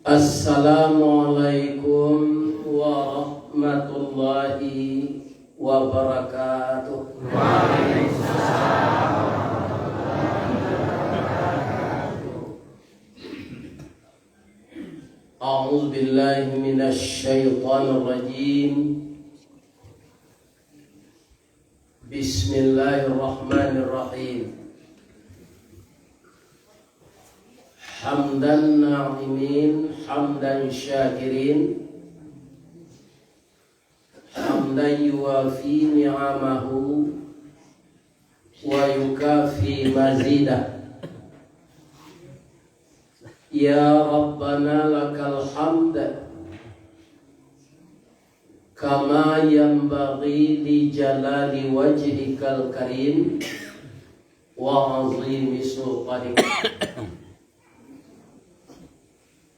Assalamualaikum warahmatullahi wabarakatuh. Waalaikumsalam. A'udzu billahi minasy syaithanir rajim. Bismillahirrahmanirrahim. Hamdan na'imin, hamdan syakirin, hamdan yuwafi ni'amahu wa yukafi mazidah. Ya Rabbana lakal hamd kama yanbaghi li jalali wajhikal karim wa azimi sultanik.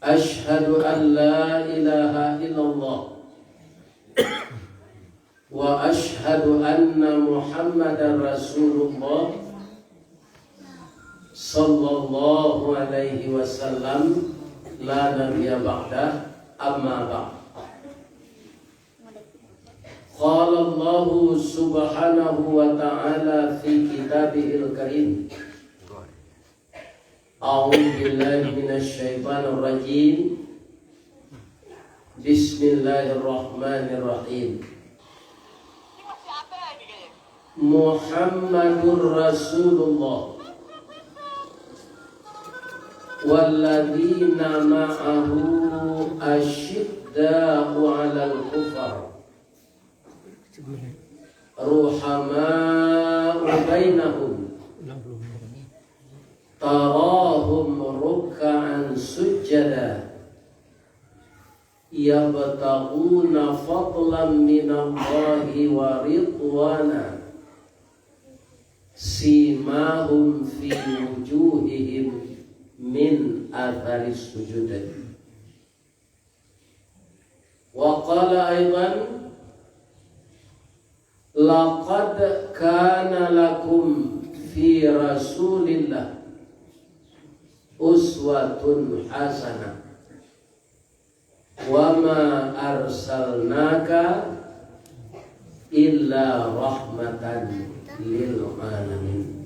Ashhadu an la ilaha illallah wa ashhadu anna Muhammadan Rasulullah sallallahu alaihi wasallam la nabiyya ba'dah, amma ba'd. Qala Allah subhanahu wa ta'ala fi kitabihil karim. A'udzu billahi minasy syaithanir rajim. Bismillahirrahmanirrahim. Muhammadur Rasulullah walladzina ma'ahu asyidda'u 'alal kufar ruhama'u bainahum tarahum ruk'an sujada yabtaguna fadlan minallahi wa ridwana simahum fi wujuhihim min atharis sujud. Wa qala aidan laqad kana lakum fi rasulillah uswatun hasanah wa ma arsalnaka illa rahmatan lil alamin.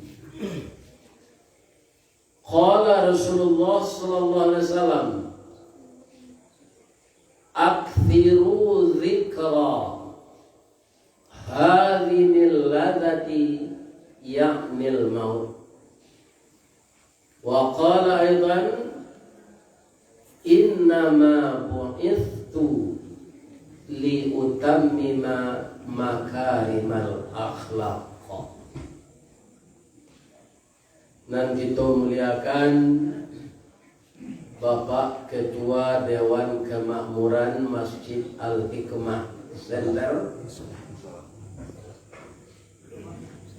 Qala Rasulullah sallallahu alaihi wasallam akthiru dzikra hadhinil ladati ya'nil maut. Wa qala aidan innama bu'ithtu li utammima makarimal akhlaq. Dan kita muliakan Bapak Ketua Dewan Kemakmuran Masjid Al-Hikmah Center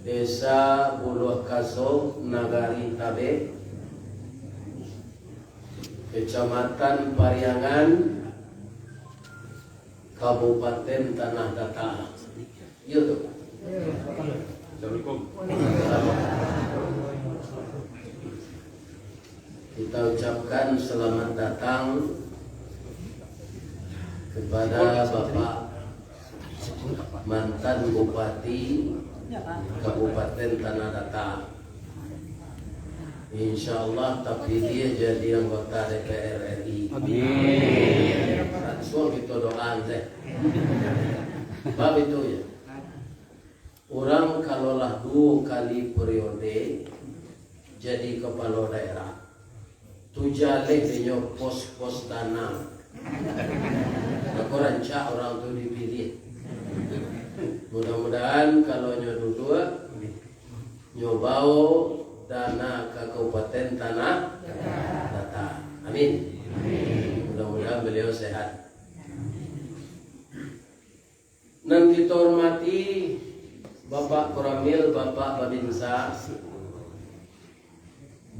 Desa Buluh Kaso, Nagari Tabe, Kecamatan Pariangan, Kabupaten Tanah Datar. YouTube. Assalamualaikum. Kita ucapkan selamat datang kepada Bapak mantan Bupati Kabupaten Tanah Datar. Insyaallah tapi dia jadi anggota DPR RI. Amin. Semua kita doakan teh. Bab itu ya. Orang kalaulah 2 kali periode jadi kepala daerah, tujaleh dia pos-pos tanah. Aku rancak orang tu dipilih. Mudah-mudahan kalau dua nyobao dana ke Kabupaten Tanah Datar. Amin. Mudah-mudahan beliau sehat. Dan kita hormati Bapak Koramil, Bapak Babinsa,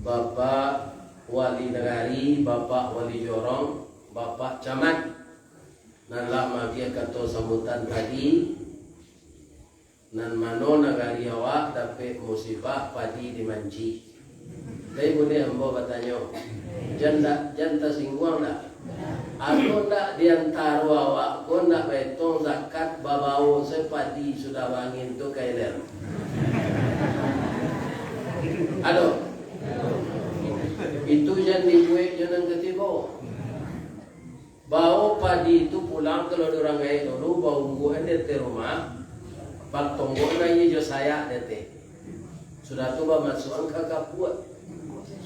Bapak Wali Negari, Bapak Wali Jorong, Bapak Camat, dan lama dia kata sambutan tadi, nan mano nagari awak dapat musibah padi dimanci. Tapi boleh hamba bertanya, janta singguang tak? Aku nak diantara awak, aku nak betong zakat babau sepadi sudah bangin tu kailer. Aduh, itu yang dibuat jangan ketiba. Bau padi itu pulang kalau orang gaya dulu bau buah dia di rumah, pak tonggo nanya jo saya dete. Sudah tu masuk angka buat,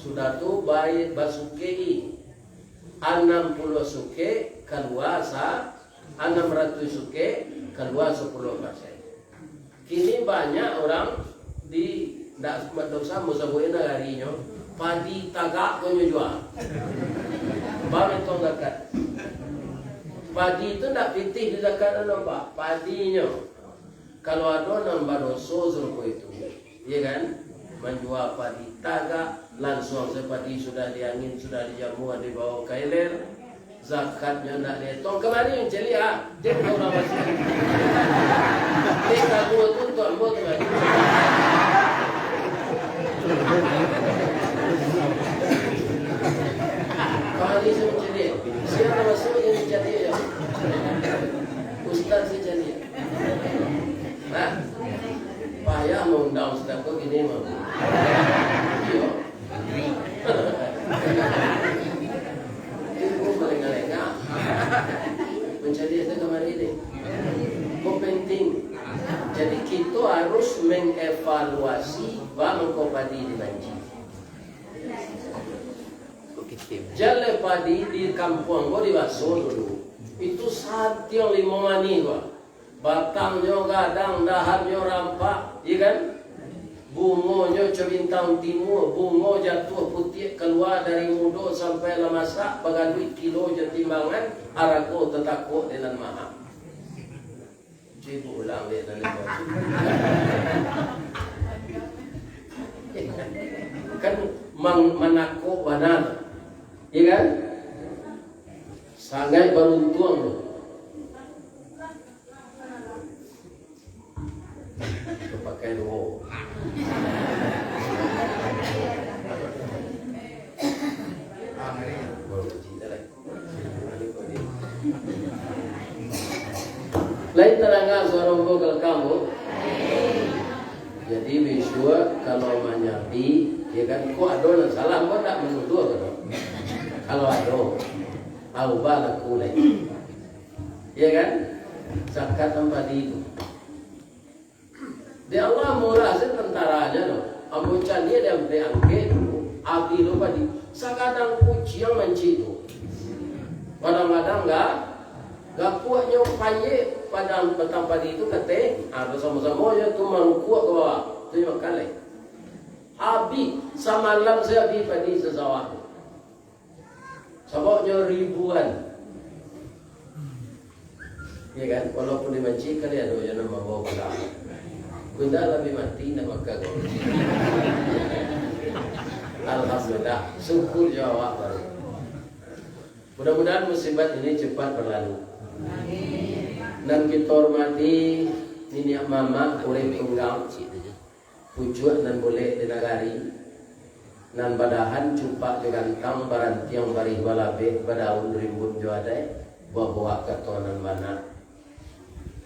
sudah tu baik basuki 60 suke keluar 600 suke keluar 10%. Kini banyak orang di dak dosa musabuin harinya padi tagak ko jual. Baru tong zakat. Padi itu tak pitih di zakat nampak padinya. Kalau ada nambah dosa suruh itu, ya kan? Menjual padi tagak langsung sepadi sudah diangin sudah dijamu dibawa kailer zakatnya nak dihitung kemarin yang celia dia orang masih kita buat tuntut buat lagi kali saya celia siapa masuk yang celia ya ustaz si celia nah payah mengundang ustaz kok gini mah iya itu melengah-lengah mencari itu kemarin ini kok penting jadi kita harus mengevaluasi bangko padi di banci jale padi di kampung gua di Baso dulu itu satyo 5 mani gua batangnya gadang dahannya rampak iya kan bungonya cebintang timur, bungo jatuh putih keluar dari mudo sampai lemasak, bagadui kilo timbangan, arako tetakuk dengan mahal. Cibu ulang dia dan kan menakuk badan, iya kan? Sangat beruntung tu. Pakai dua. Lain terangan suara vokal kamu. Jadi bisua kalau menyapi, ya kan? Kok ada salah? Kok tak menuduh kan? Kalau ada, awal aku lagi, ya kan? Zakat tempat itu. Dia Allah murah sih tentaranya loh. Amucan dia diangkat dulu. Api lupa di. Sakadang kucing menci itu. Kadang-kadang enggak kuatnya panye pada petang padi itu kate. Bersama-sama aja tu mangkuat ke bawah. Tu yang kali. Abi semalam saya abi padi sesawah. Sebabnya ribuan. Ya kan? Walaupun dimenci kali ada yang nama bawa pulang. Bunda lebih mati nak makan. Alhamdulillah, syukur jawab baru. Mudah-mudahan musibat ini cepat berlalu. Dan kita hormati nenek mama boleh tunggang, pucuk dan boleh dinagari. Dan badahan cupak digantang barantiang barih balabe badaun rimbun juadai bawa ketonan mana.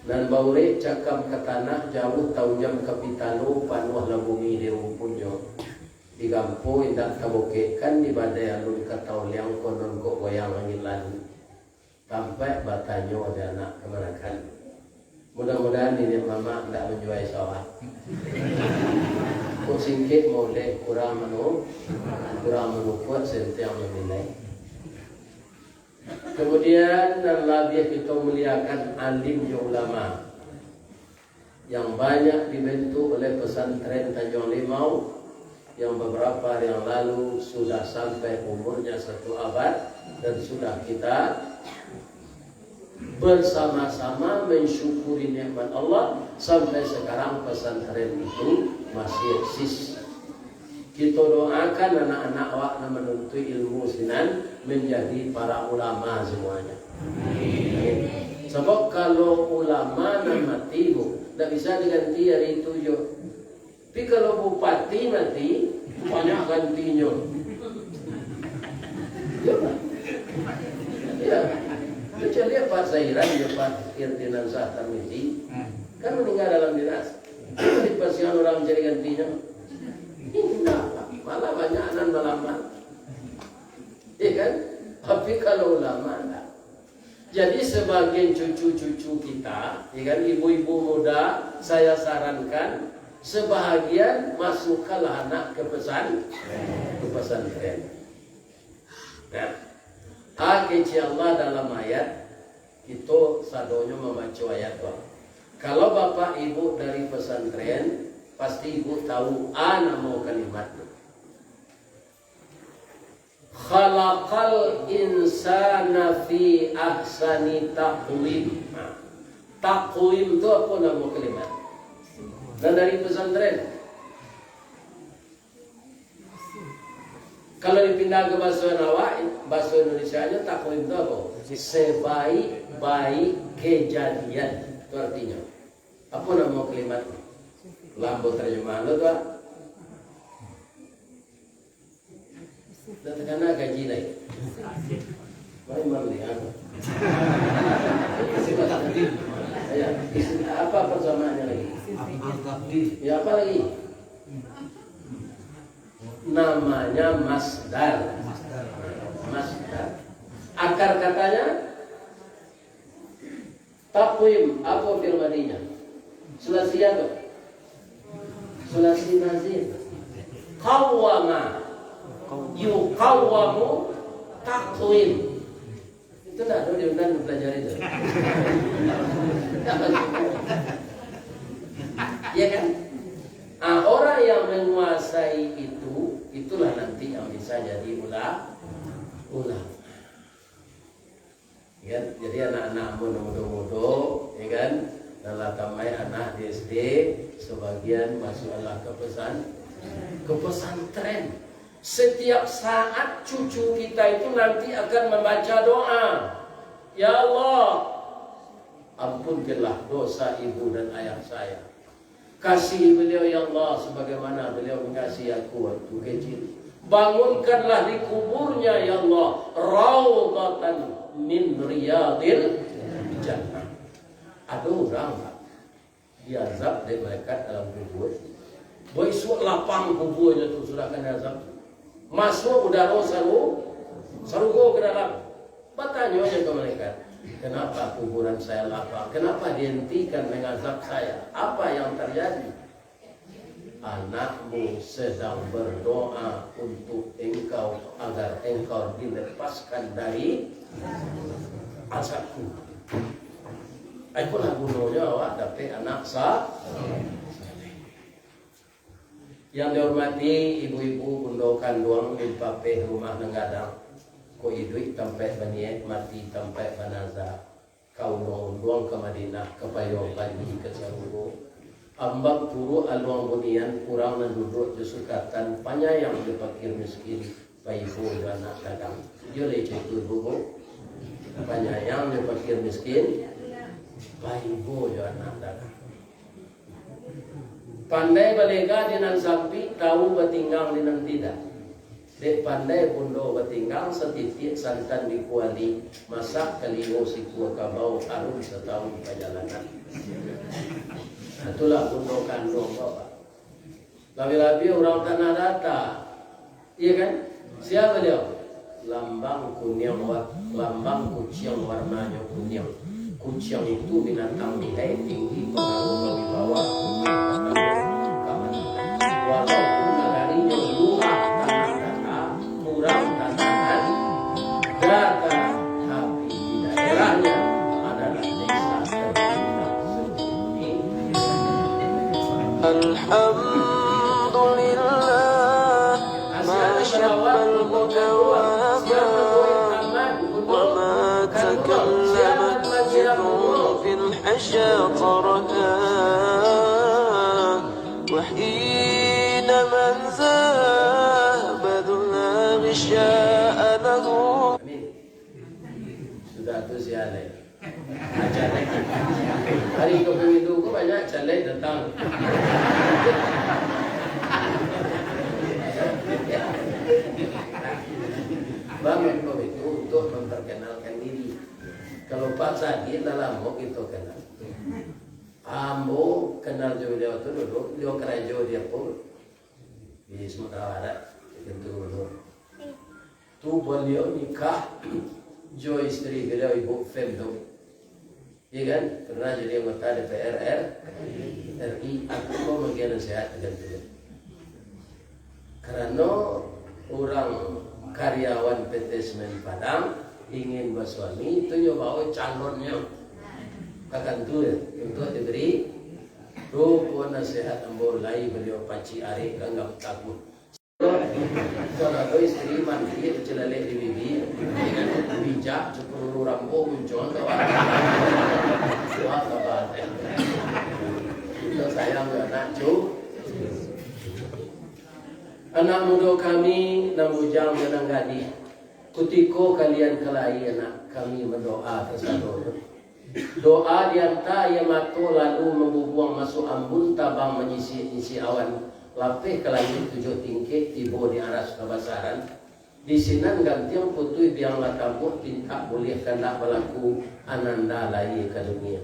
Dan baure cakap ke tanah jauh taujam kapitalo panuh la bumi di rumpunyo di gampo indak kabokekan di badai alun katau liang konon kok goyang angin lalu sampai batanyo ada anak kemanakan. Mudah-mudahan ini mama tidak menjual sawah. Kok singkit boleh kurang menukut sentiang menilai. Kemudian dan lebih kita muliakan alim ulama yang banyak dibentuk oleh pesantren Tanjung Limau yang beberapa hari yang lalu sudah sampai umurnya 1 abad dan sudah kita bersama-sama mensyukuri nikmat Allah sampai sekarang pesantren itu masih eksis. Kita doakan anak-anak awak yang menuntut ilmu sinan menjadi para ulama semuanya. Sebab kalau ulama dan mati tidak bisa diganti hari itu jo. Tapi kalau bupati mati banyak gantinya. Dia lihat Pak Zairan, dia Pak Irdinan Sah Tarmizi, kan meninggal dalam dinas. Di pasihan orang mencari gantinya. Enggak, malah banyak anak melamar. Iya kan? Tapi kalau ulama enggak. Jadi sebagian cucu-cucu kita, ya kan, ibu-ibu muda, saya sarankan sebahagian masukkanlah anak ke pesantren. Nah, keci Allah dalam ayat itu sadonyo membaca ayat bah. Kalau bapak ibu dari pesantren, pasti ibu tahu nama kalimatnya. Khalaqal insana fi ahsani taqwim. Taqwim itu apa nama kalimat? Dan dari pesantren. Kalau dipindah ke bahasa Indonesia-nya takwim itu apa? Sebaik-baik kejadian. Itu artinya. Apa nama kalimatnya? Lampu terjemahan itu apa? Dan karena gaji naik. Memang nih apa? Apa persamaannya lagi? Ya apa lagi? Namanya masdar. Akar katanya takwim. Apa firmaninya? Sulasi apa? Sulasi nazir. Qawwama yuqawwamu takwim. Itu enggak ada diundang belajar itu. Ya kan? Orang yang menguasai itu, itulah nanti yang bisa jadi ulama. Ya, jadi anak-anak muda-muda, ya kan? Dan latamai anak di SD, sebagian masuklah ke pesantren. Setiap saat cucu kita itu nanti akan membaca doa. Ya Allah, ampunkanlah dosa ibu dan ayah saya. Kasih beliau ya Allah sebagaimana beliau mengasihi aku waktu kecil. Bangunkanlah di kuburnya ya Allah raudhatan min riyadil jannah. Ada orang diazab dari malaikat dalam kubur. Besok lapang kuburnya itu sudah akan azab. Masuk udara sarugo ke dalam. Bertanya ke malaikat, kenapa kuburan saya lapang? Kenapa dihentikan mengazab saya? Apa yang terjadi? Anakmu sedang berdoa untuk engkau agar engkau dilepaskan dari azabku. Itulah gunanya awak dapat anak yang dihormati ibu-ibu bundokan doang di pape rumah nenggadang. Ko idui tampai baniet mati tampai banaza. Kau doang ke Madinah ke payung pagi ke Sarugo. Ambak puru aluang bunian kurang menduduk jusukatan panyayang dipakir miskin. Paibu anak dagang. Dia leceh itu bubu. Panyayang dipakir miskin. Paibu anak dagang. Pandai balega dengan sampi, tahu batinggang dengan tidak. Dek pandai bundo batinggang setitik santan di kuali, masak kaliwo si kuah kabau harum setahun perjalanan. Itulah bundo kandung bapak. Labi-labi orang tanah data, iya kan? Siapa dia? Lambang kunyang, lambang kucing warnanya kunyang. Kucing itu binatang nilai tinggi, pengaruh bagi bawah. Walaupun negarinya luar tanah-tanah, kurang tanaman, data, tapi di daerahnya adalah desa tertinggal seperti ini. Alhamdulillah, masya'al mudawama, wa ma takallamat jidun fil hasya taraha, wa من ذهب ذا غشاء له. Sudah tu sialai. Calek. Hari ke-7 ko banyak calek datang. Bangun kau itu untuk memperkenalkan diri. Kalau Pak Sadi dalam mau itu kenal. Ambo kenal jo dia tu dulu, dia kerja dia pun di Sumatera Barat itu dulu. Tu beliau nikah jo istri beliau ibu Femdo. Iya kan? Pernah jadi anggota DPR RI. Aku mau bagian sehat dengan dia. Karena orang karyawan PT Semen Padang ingin bersuami itu nyoba calonnya akan tu untuk diberi rupa nasihat ambo lai beliau paci are ganggap takut. Kalau istri mandi celale di bibi dengan bijak sepuluh rambu muncul kawan. Wah kawan. Itu sayang anak cu. Anak muda kami namujang menang gadis. Kutiko kalian kelai anak kami mendoa tersador. Doa dianta yang mato lalu membubuang masuk ambun tabang menyisi awan lapeh ke langit 7 tingkit tiba di aras kebasaran. Di sinan gantiang putui biang latampuh tingkap boleh kena berlaku ananda lagi ke dunia.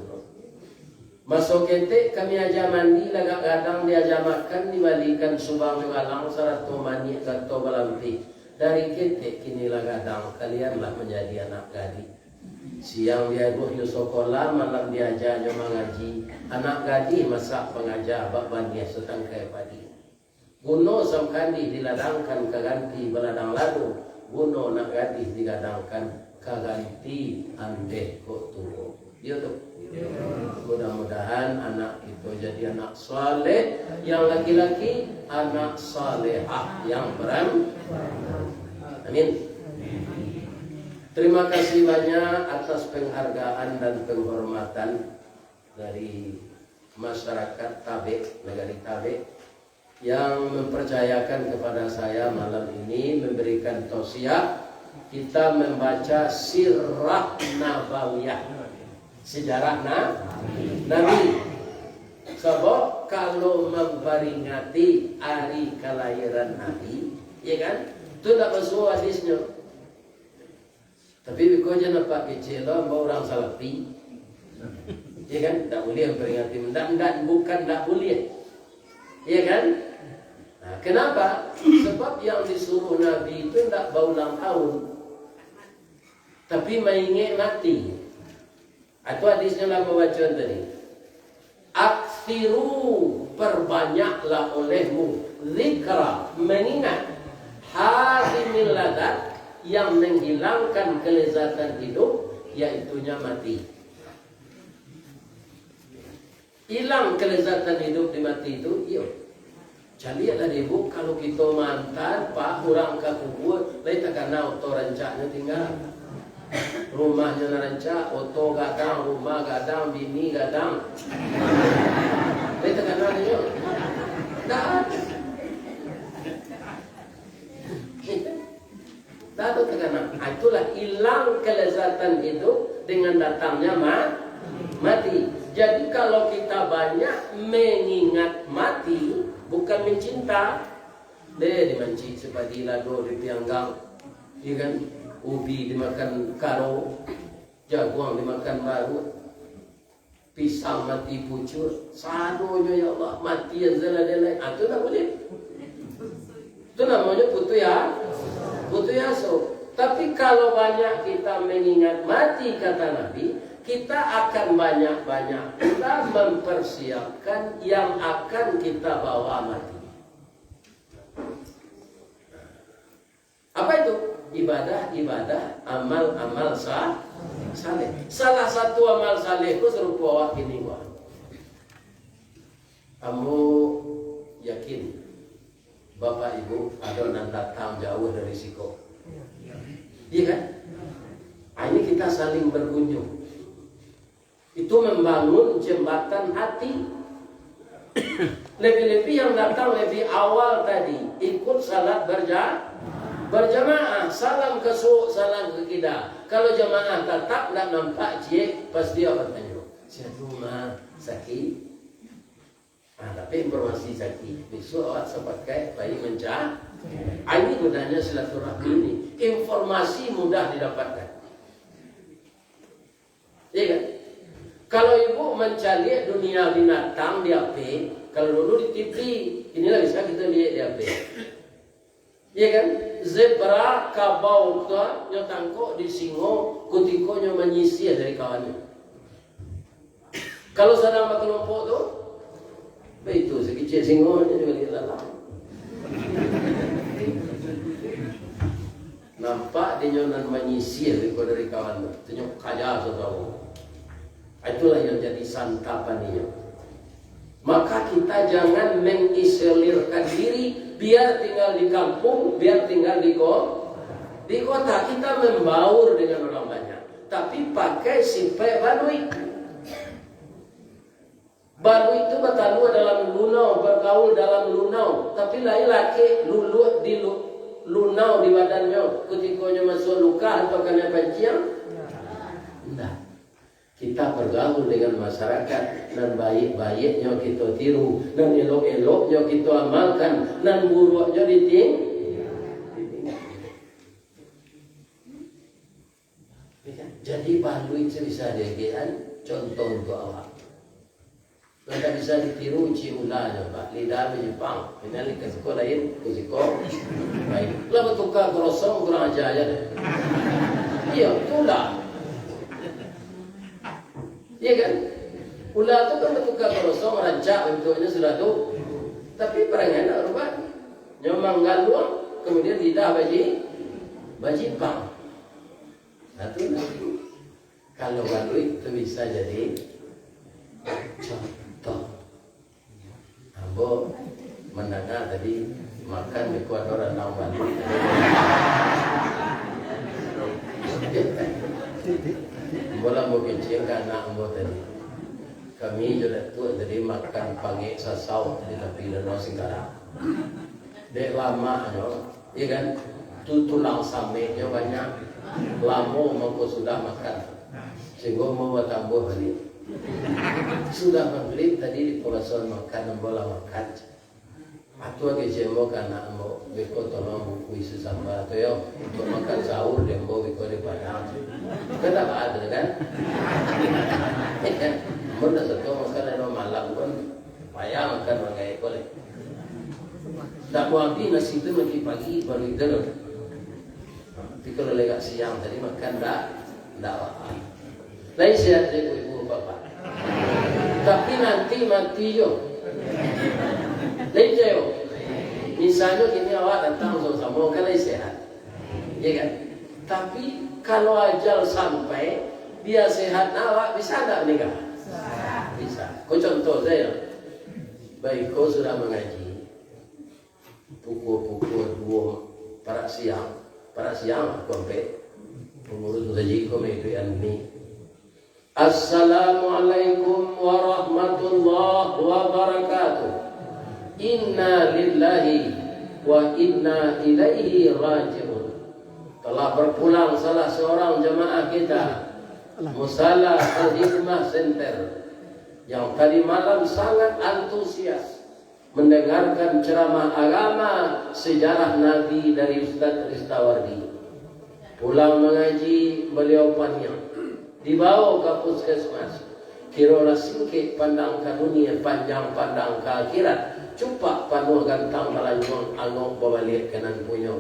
Masuk ketik kami aja mandi lagak gadang diaja makan dibalikan subang jualang syarat mani gato balampi. Dari ketik kini lagadang kalianlah menjadi anak gadis. Siang dia ruh sekolah, malam diajar mengaji. Anak gadis masak pengajar bakwan dia setangkai padi. Buno samkandi diladangkan keganti beladang ladu. Buno nak gadis digadangkan keganti andeh kok tunggu. Dia tu. Mudah-mudahan anak itu jadi anak saleh, yang laki-laki anak salehah yang amin. Terima kasih banyak atas penghargaan dan penghormatan dari masyarakat Tabe, negari Tabe, yang mempercayakan kepada saya malam ini memberikan tausiah kita membaca sirah nabawiyah, sejarah Nabi. Sebab kalau memperingati hari kelahiran Nabi, ya kan? Itu tak masuk hadisnya. Tapi kau jangan nampak kecil lah, orang salafi, ya kan? Tak boleh memperingati, bukan tak boleh, ya kan? Nah, kenapa? Sebab yang disuruh Nabi itu tak berulang tahun, tapi mengingat mati. Atau hadisnya lah bacaan tadi. Aksiru perbanyaklah olehmu zikra mengingat hadimil ladat yang menghilangkan kelezatan hidup, yaitunya mati. Hilang kelezatan hidup di mati itu, iya. Jadi ada ibu kalau kita mantan, pak orang ke kubur, lain tak kena oto rancaknya tinggal. Rumahnya narancak, oto gadang, rumah gadang, bini gadang. Lain tak kena dia. Tak ada. Tak ada tekanan. Itulah hilang kelezatan hidup dengan datangnya mati. Jadi kalau kita banyak mengingat mati, bukan mencinta, dimanci seperti lado di pianggang, ikan ubi dimakan karo, jagung dimakan baru, pisang mati pucur, sadonya ya Allah mati yang zelai-zelai, itu tak boleh. Itu namanya putu yaso. Tapi kalau banyak kita mengingat mati kata Nabi, kita akan banyak-banyak kita mempersiapkan yang akan kita bawa mati. Apa itu? Ibadah, amal saleh. Salah satu amal saleh itu serupa awak ini wah. Kamu yakin Bapak Ibu ada yang datang jauh dari risiko? Iya kan? Ini kita saling berkunjung. Itu membangun jembatan hati. Lebih-lebih yang datang lebih awal tadi ikut salat berjamaah, salam ke su, salam ke kida. Kalau jamaah tetap tak nampak cik, pas dia bertanya, siapa rumah sakit? Tapi informasi sakit, besok awak sepakai bayi mencah. Ini gunanya silaturahmi ini. Informasi mudah didapatkan. mencari dunia binatang di HP. Kalau dulu di TV, inilah bisa kita lihat di HP. Iya kan? Zebra, kabau, nyotangko di singo, kutiko nyo menyisir dari kawannya. Kalau sedang berkelompok tu, itu sekecil singo juga lihat dalam. Nampak dia nyonan menyisir dari kawan tu, tunjuk kaya saudara. Itulah yang jadi santapan dia. Maka kita jangan mengisolirkan diri, biar tinggal di kampung, biar tinggal di kota. Kita membaur dengan orang banyak, tapi pakai sifat Banui. Banui itu bertalu dalam lunau, bergaul dalam lunau, tapi lain laki lulut di lunau di badannya, ketikanya masuk luka atau kena pancian. Nah, kita bergaul dengan masyarakat, dan baik-baiknya kita tiru, dan elok-eloknya kita amalkan, dan buruknya ditinggal. Jadi Banui itu bisa dijadikan contoh untuk awak. Tidak bisa ditiru ciulanya, Pak. Lidah Jepang. Ini ke sekolah lain, ke sekolah. Baik. Lalu tukar kerosong kurang ajar aja. Iya, itulah. Iya kan? Ular itu kan bertukar kerosong, rancak bentuknya sudah tu. Tapi perangai nak rubah. Nyomang galuang, kemudian lidah bajipang. Satu lagi. Kalau Banui itu bisa jadi contoh. Ambo mendengar tadi makan di Kuador dan Banui. Bola mau kencing anak ambo tadi. Kami juga tu tadi makan panggil sasau di tepi danau Singkara. Dek lama iya kan? Tu tulang sameknya banyak. Lamo mau sudah makan. Sehingga mau tambah balik. Sudah maghrib tadi di pulasan makan bola makan. Atau lagi jemo karena mau beko tolong kuis sambal atau yo untuk makan sahur dia mau beko di padang. Kenapa ada kan? Kan, mana satu makan ada malam pun payah makan bagai boleh. Tak mau ambil nasi itu nanti pagi baru itu. Tapi kalau lewat siang tadi makan tak apa. Lain sihat ibu bapak. Tapi nanti mati yo. Lain yo. Misalnya gini awak datang sama-sama kan lain sehat. Ya kan? Tapi kalau ajal sampai dia sehat awak bisa tak menikah? Bisa. Kau contoh saya. Baik kau sudah mengaji. Pukul 2 para siang sampai pengurus saji komedian ini. Assalamualaikum warahmatullahi wabarakatuh. Inna lillahi wa inna ilaihi raji'un. Telah berpulang salah seorang jemaah kita, Musala Al-Hikmah Center, yang tadi malam sangat antusias mendengarkan ceramah agama sejarah Nabi dari Ustaz Ristawardi. Pulang mengaji beliau panjang, dibawa ke puskesmas. Kirola singkit pandang ke dunia, panjang pandang ke akhirat. Cupak panuh gantang melanjong angok balik kanan punya.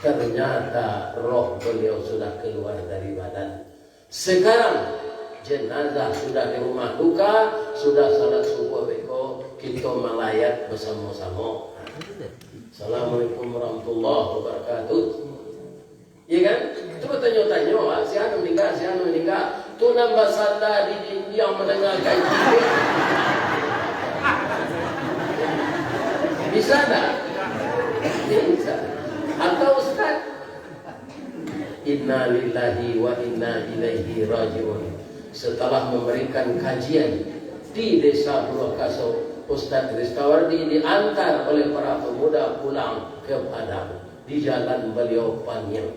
Ternyata roh beliau sudah keluar dari badan. Sekarang jenazah sudah di rumah duka, sudah salat subuh beko, kita melayat bersama-sama. Assalamualaikum warahmatullahi wabarakatuh. Iya kan? Coba tanya-tanya, si anu meninggal. Tu nambah sanda di yang mendengar kaji. Bisa tak? Bisa. Atau Ustaz? Inna lillahi wa inna ilaihi raji'un. Setelah memberikan kajian di desa Purwokaso, Ustaz Ristawardi diantar oleh para pemuda pulang ke Padang. Di jalan beliau panjang.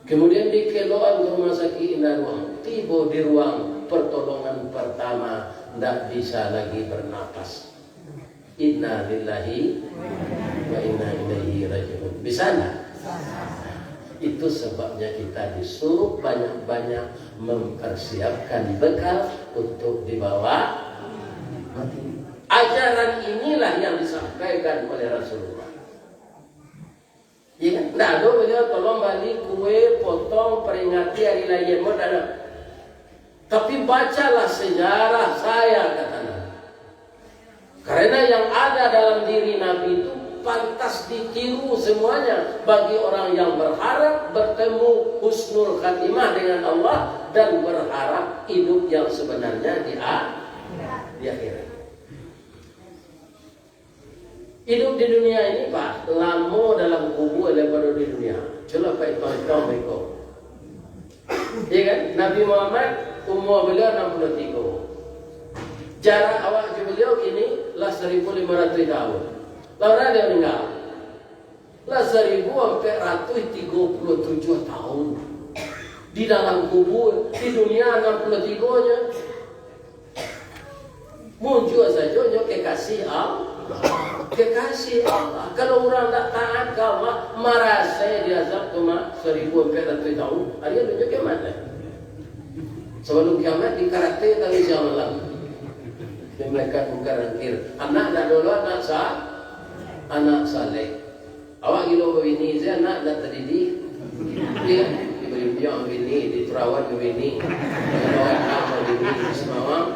Kemudian dikeloan ke rumah sakit Inaruang. Tiba di ruang pertolongan pertama, tidak bisa lagi bernapas. Inna lillahi wa inna ilaihi raji'un. Bisa tak? Itu sebabnya kita disuruh banyak-banyak mempersiapkan bekal untuk dibawa mati. Ajaran inilah yang disampaikan oleh Rasulullah. Ya, nah, beliau tolong balik kue, potong, peringati hari raya modal. Tapi bacalah sejarah saya, katanya. Karena yang ada dalam diri Nabi itu pantas ditiru semuanya bagi orang yang berharap bertemu husnul khatimah dengan Allah dan berharap hidup yang sebenarnya di akhirat. Hidup di dunia ini Pak, lama dalam kubur daripada di dunia. Coba Pak itu mereka. Ya kan? Nabi Muhammad umur beliau 63. Jarak awak beliau kini lah 1500 tahun. Lalu dia meninggal. Lah 1437 tahun. Di dalam kubur, di dunia 63-nya. Muncul saja kekasih Allah. Kekasih Allah. Kalau orang tak taat ke Allah, merasa dia azab cuma 1400 tahun. Dia tunjuk kiamat. Sebelum kiamat di karakter tadi siang malam. Dia mereka bukan rangkir. Anak dah dulu anak anak saleh. Awak gilo begini, saya anak dah terdidik. Dia diberi biang begini, diterawat begini. Awak begini di Semawang,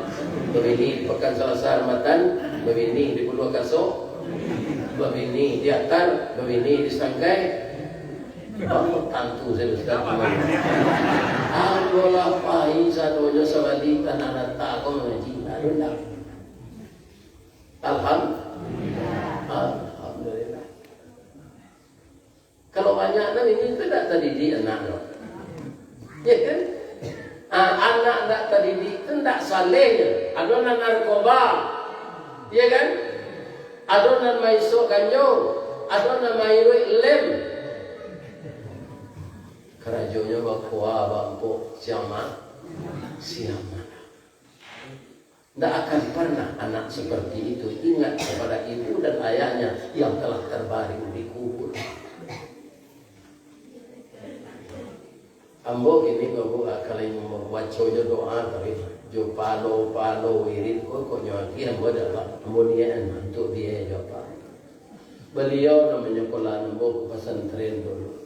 begini pekan Selasa Ramadan, begini di Pulau Kasok, begini di Atar, begini di Sangkai. Oh, tantu saya sekarang. Alhamdulillah pahin satunya sabadi tanah tak aku mengaji. Alhamdulillah. Kalau banyak ini tidak terdidik anak, ya kan? Anak tidak terdidik itu tidak salehnya. Adonan narkoba, ya kan? Adonan maisok ganyo, adonan mairoi lem. Kerajonya bakwa bampo siapa? Tidak akan pernah anak seperti itu ingat kepada ibu dan ayahnya yang telah terbaring di kubur. Ambo ini babu akalin membaca doa tapi jo palo wirid kok nyaki ambo dapat ambo nian untuk dia jawab. Beliau namanya kolan ambo pesantren dulu.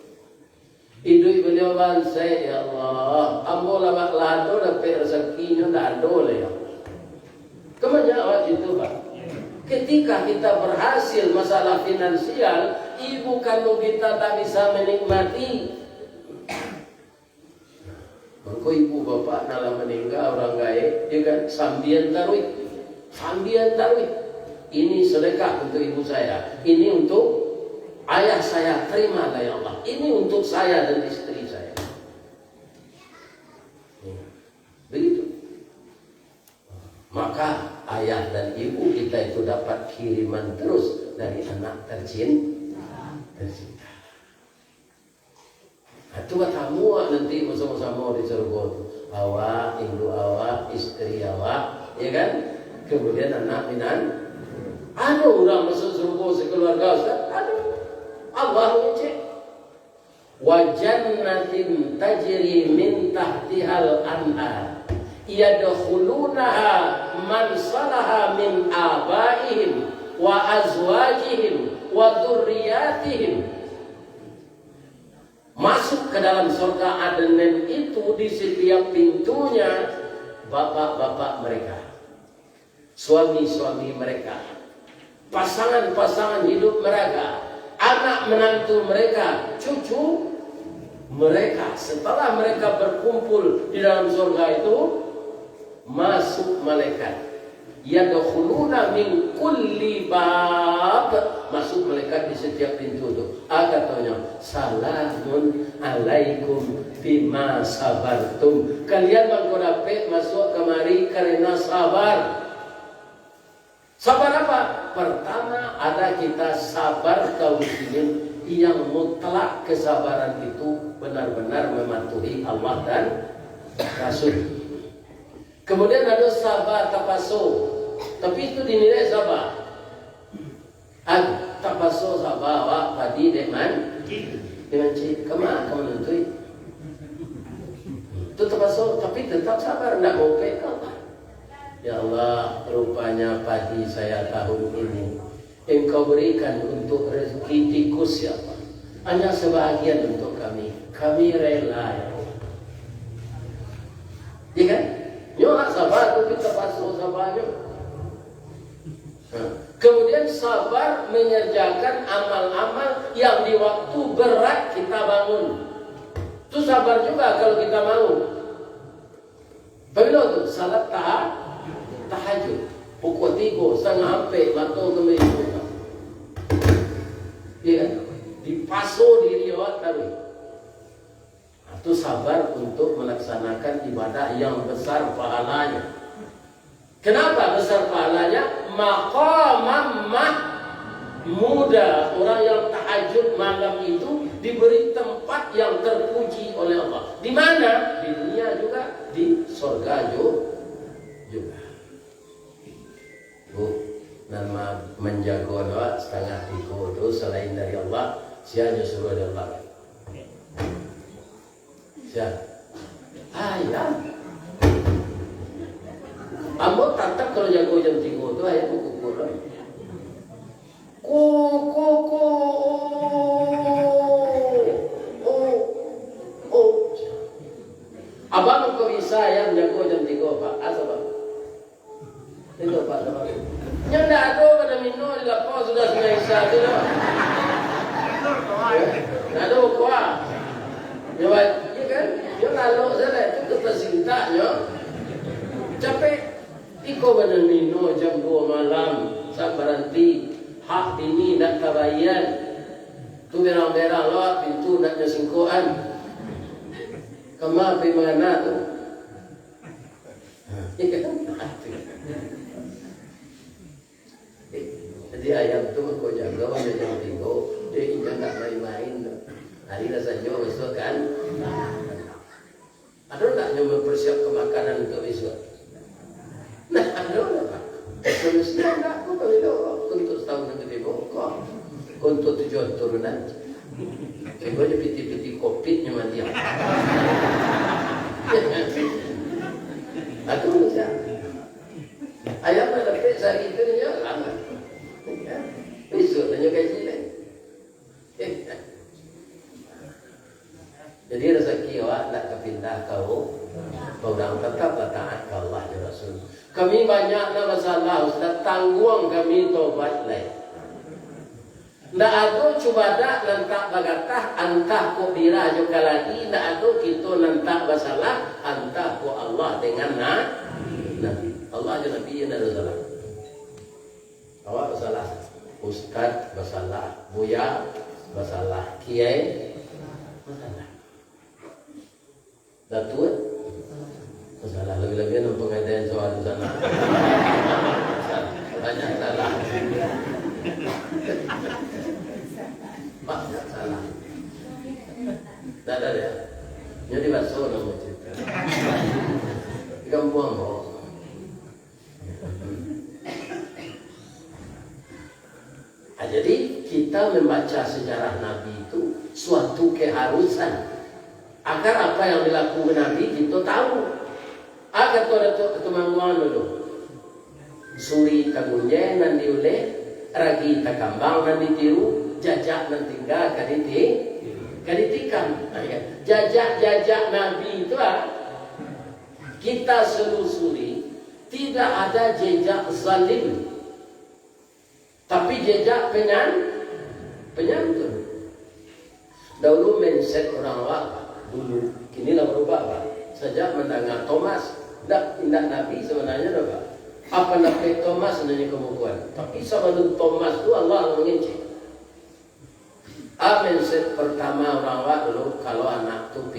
Hidup beliau bangsa ya Allah, ambo labak lado dapat rezekinya tak ada ya. Kemana awak itu Pak? Ketika kita berhasil masalah finansial, ibu kandung kita tak bisa menikmati. Maka ibu bapak dalam meninggal orang gaib, dia kan sambian taruh. Ini sedekah untuk ibu saya, ini untuk ayah saya, terimalah ya Allah. Ini untuk saya dan istri saya. Begitu. Maka ayah dan ibu kita itu dapat kiriman terus dari anak tercinta. Itu tamu nanti bersama-sama di surga itu. Awak, ibu awak, istri awak, ya kan? Kemudian anak minan. Ada orang masuk surga sekeluarga Ustaz? Ada. Allah mencek. Wa jannatin tajri min tahtihal anhar. Yadkhulunaha man salaha min abaihim wa azwajihim wa dzurriyyatihim. Masuk ke dalam surga Aden itu di setiap pintunya bapak-bapak mereka, suami-suami mereka, pasangan-pasangan hidup mereka, anak menantu mereka, cucu mereka. Setelah mereka berkumpul di dalam surga itu, masuk malaikat. Yadkhuluna min kulli bab, masuk malaikat di setiap pintu itu. Katanya, salamun alaikum bima sabartum. Kalian mengkodape masuk kemari karena sabar. Sabar apa? Pertama, ada kita sabar kaum muslimin yang mutlak kesabaran itu benar-benar mematuhi Allah dan Rasul. Kemudian ada sabar tapaso, tapi itu dinilai sabar. Tapaso sabar awak tadi deman. Dengan cik, kemana kamu nentui? Itu termasuk, tapi tetap sabar, tidak mau pekal. Ya Allah, rupanya padi saya tahun ini Engkau berikan untuk rezeki tikus ya Allah. Hanya sebahagian untuk kami. Kami rela ya Allah. Iya kan? Nyoak sabar itu kita pasrah sabarnya. Kemudian sabar mengerjakan amal-amal yang di waktu berat kita bangun. Itu sabar juga kalau kita mau. Bagaimana itu? Salat tahajud. Pukul 3, setengah sampai matau ke meja. Iya kan? Dipaso diri awak tadi. Itu sabar untuk melaksanakan ibadah yang besar pahalanya. Kenapa besar pahalanya? Maqamam muda, orang yang tahajud malam itu diberi tempat yang terpuji oleh Allah. Di mana? Di dunia juga, di surga juga. Bu, nama menjaga doa setengah 3 itu selain dari Allah, siapa suruh dari Allah? Siapa? Ayah. Ambo tatap kalau jago jam 3 itu ayah kukur. Abang kok bisa yang jago jam 3 Pak? Asa Pak? Itu Pak sama. Yang tidak ada pada minum di lapor sudah selesai itu. Tidak ada kuah. Ya kan? Ya kalau saya itu tersintanya capek. Iko benar minum jam 2 malam. Saya berhenti. Hak ini nak kabayan. Tu berang-berang lah pintu nak nyesingkoan. Kemar pergi mana tu? Jadi ayam tu kau jaga pada jam 3. Dia ingat tak main-main. Hari rasanya besok kan? Ada tak yang mempersiapkan makanan untuk besok? Nah, ada tak? Manusia tak aku kalau untuk setahun yang gede kok. Untuk tujuan turunan. Saya je piti-piti kopitnya mati. Aku bisa. Ayam ada pek sehari itu dia lama. Besok tanya gaji lain. Jadi rezeki awak nak kepindah kau orang tetaplah taat ke Allah dan Rasul. Kami banyak na masalah, Ustaz, tangguang kami tobat lain. Ndak ada cuba dak nantak bagatah antah ko bira juga lagi, ndak ada kita nantak masalah antah ko Allah dengan Nabi. Allah dan Nabi yang ada salah. Awak bersalah, Ustaz bersalah, Buya bersalah, Kiai bersalah. Datuk masalah lebih-lebih nampak pengadaan soal di sana. Banyak salah. Banyak salah. Tak ada dia. Jadi basuh nama cerita. Gampang kok. Jadi kita membaca sejarah Nabi itu suatu keharusan. Agar apa yang dilakukan Nabi kita tahu. Agar tu ada ketemuan dulu. Suri tagunye nanti oleh ragi takambang nanti tiru jajak nanti tinggal kaditikam. Jajak Nabi itu kita selusuri tidak ada jejak zalim, tapi jejak penyantun. Dahulu mindset orang awak dulu, kini lah berubah Pak. Sejak mendengar Thomas, tidak Nabi sebenarnya dah Pak. Apa Nabi Thomas sebenarnya kemampuan? Tapi sebelum Thomas itu Allah mengincik. Mindset pertama orang awak dulu kalau anak tu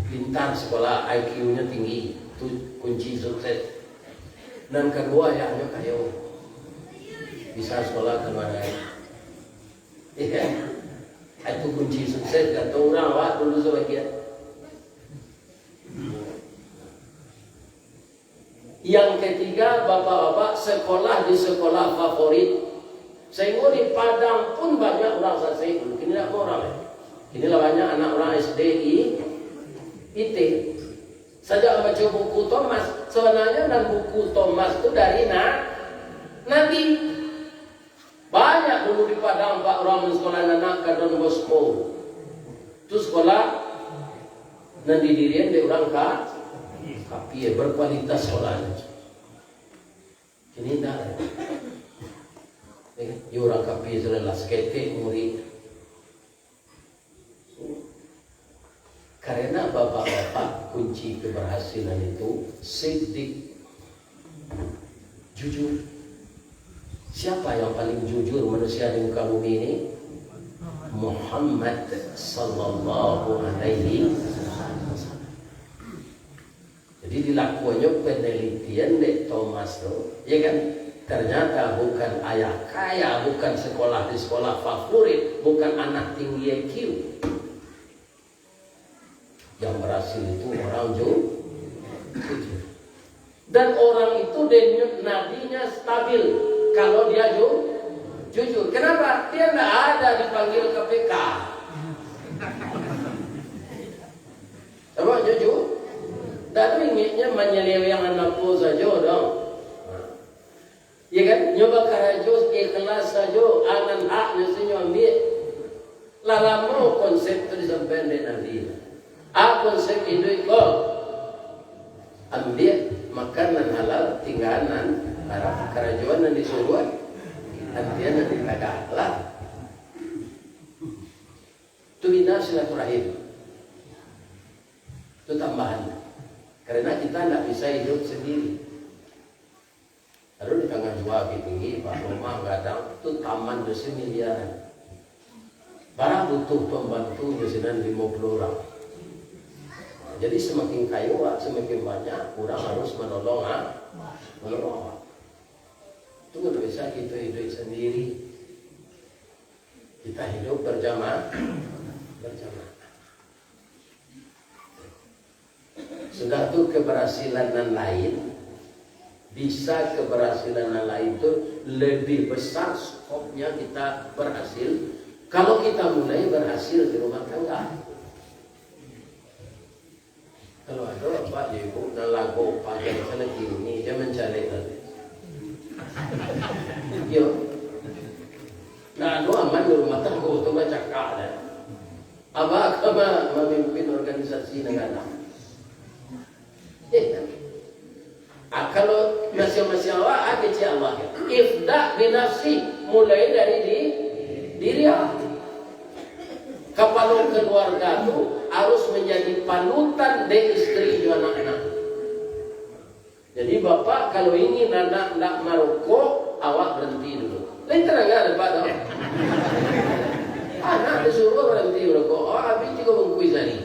pintar sekolah, IQ-nya tinggi, itu kunci sukses. Dan kedua yang kayo bisa sekolah ke mana? Iya. Itu kunci sukses kata orang awak dulu sebagian. Yang ketiga, bapak-bapak sekolah di sekolah favorit. Sehingga di Padang pun banyak orang selesai dulu. Kini tak orang. Inilah banyak anak orang SDI IT. Sejak baca buku Thomas, sebenarnya dan buku Thomas itu dari Nabi. Banyak dulu di Padang Pak orang sekolah anak ke Don Bosco. Itu sekolah dan didirian di orang kapi berkualitas sekolahnya. Ini dah. Ini orang kapi selelas ketek murid. Karena bapak-bapak kunci keberhasilan itu siddiq, jujur. Siapa yang paling jujur manusia di muka bumi ini? Muhammad sallallahu alaihi wasallam. Jadi dilakukannya penelitian di Thomas tuh, ya kan? Ternyata bukan ayah kaya, bukan sekolah di sekolah favorit, bukan anak tinggi IQ. Yang berhasil itu orang jujur. Dan orang itu denyut nadinya stabil kalau dia jujur. Kenapa? Dia tidak ada dipanggil KPK. Apa jujur? Dan ingatnya menyeleweng anak pun saja dong. Ya kan? Nyoba karajus ikhlas saja, anan haknya senyum ambil. Lalamu konsep itu disampaikan di Nabi. Konsep hidup kok ambil makanan halal tinggalan para kerajuan dan disuruh nantian nanti kagaklah itu bina silaturahim itu tambahan karena kita tidak bisa hidup sendiri. Lalu di tengah jual tinggi Pak rumah gadang itu taman dosi miliaran barang butuh pembantu dosinan 50 orang. Jadi semakin kaya, semakin banyak orang harus menolong. Itu nggak bisa kita hidup sendiri. Kita hidup berjamaah. Sudah tuh keberhasilan yang lain, bisa keberhasilan yang lain itu lebih besar skopnya kita berhasil kalau kita mulai berhasil di rumah tangga. Kalau ada Pak Ibu dan lagu pakai sana kini dia mencari tadi. Yo, nah lu aman di rumah tangga itu baca kah? Abah agama memimpin organisasi negara. Kalau masing-masing awak ada ci Allah. Ifda binafsi mulai dari diri awak. Kepala keluarga itu harus menjadi panutan dari istri dan anak-anak. Jadi bapak kalau ingin anak nak merokok, awak berhenti dulu. Lain tenaga ada pak dong. Anak disuruh berhenti merokok. Oh, habis juga mengkuis hari.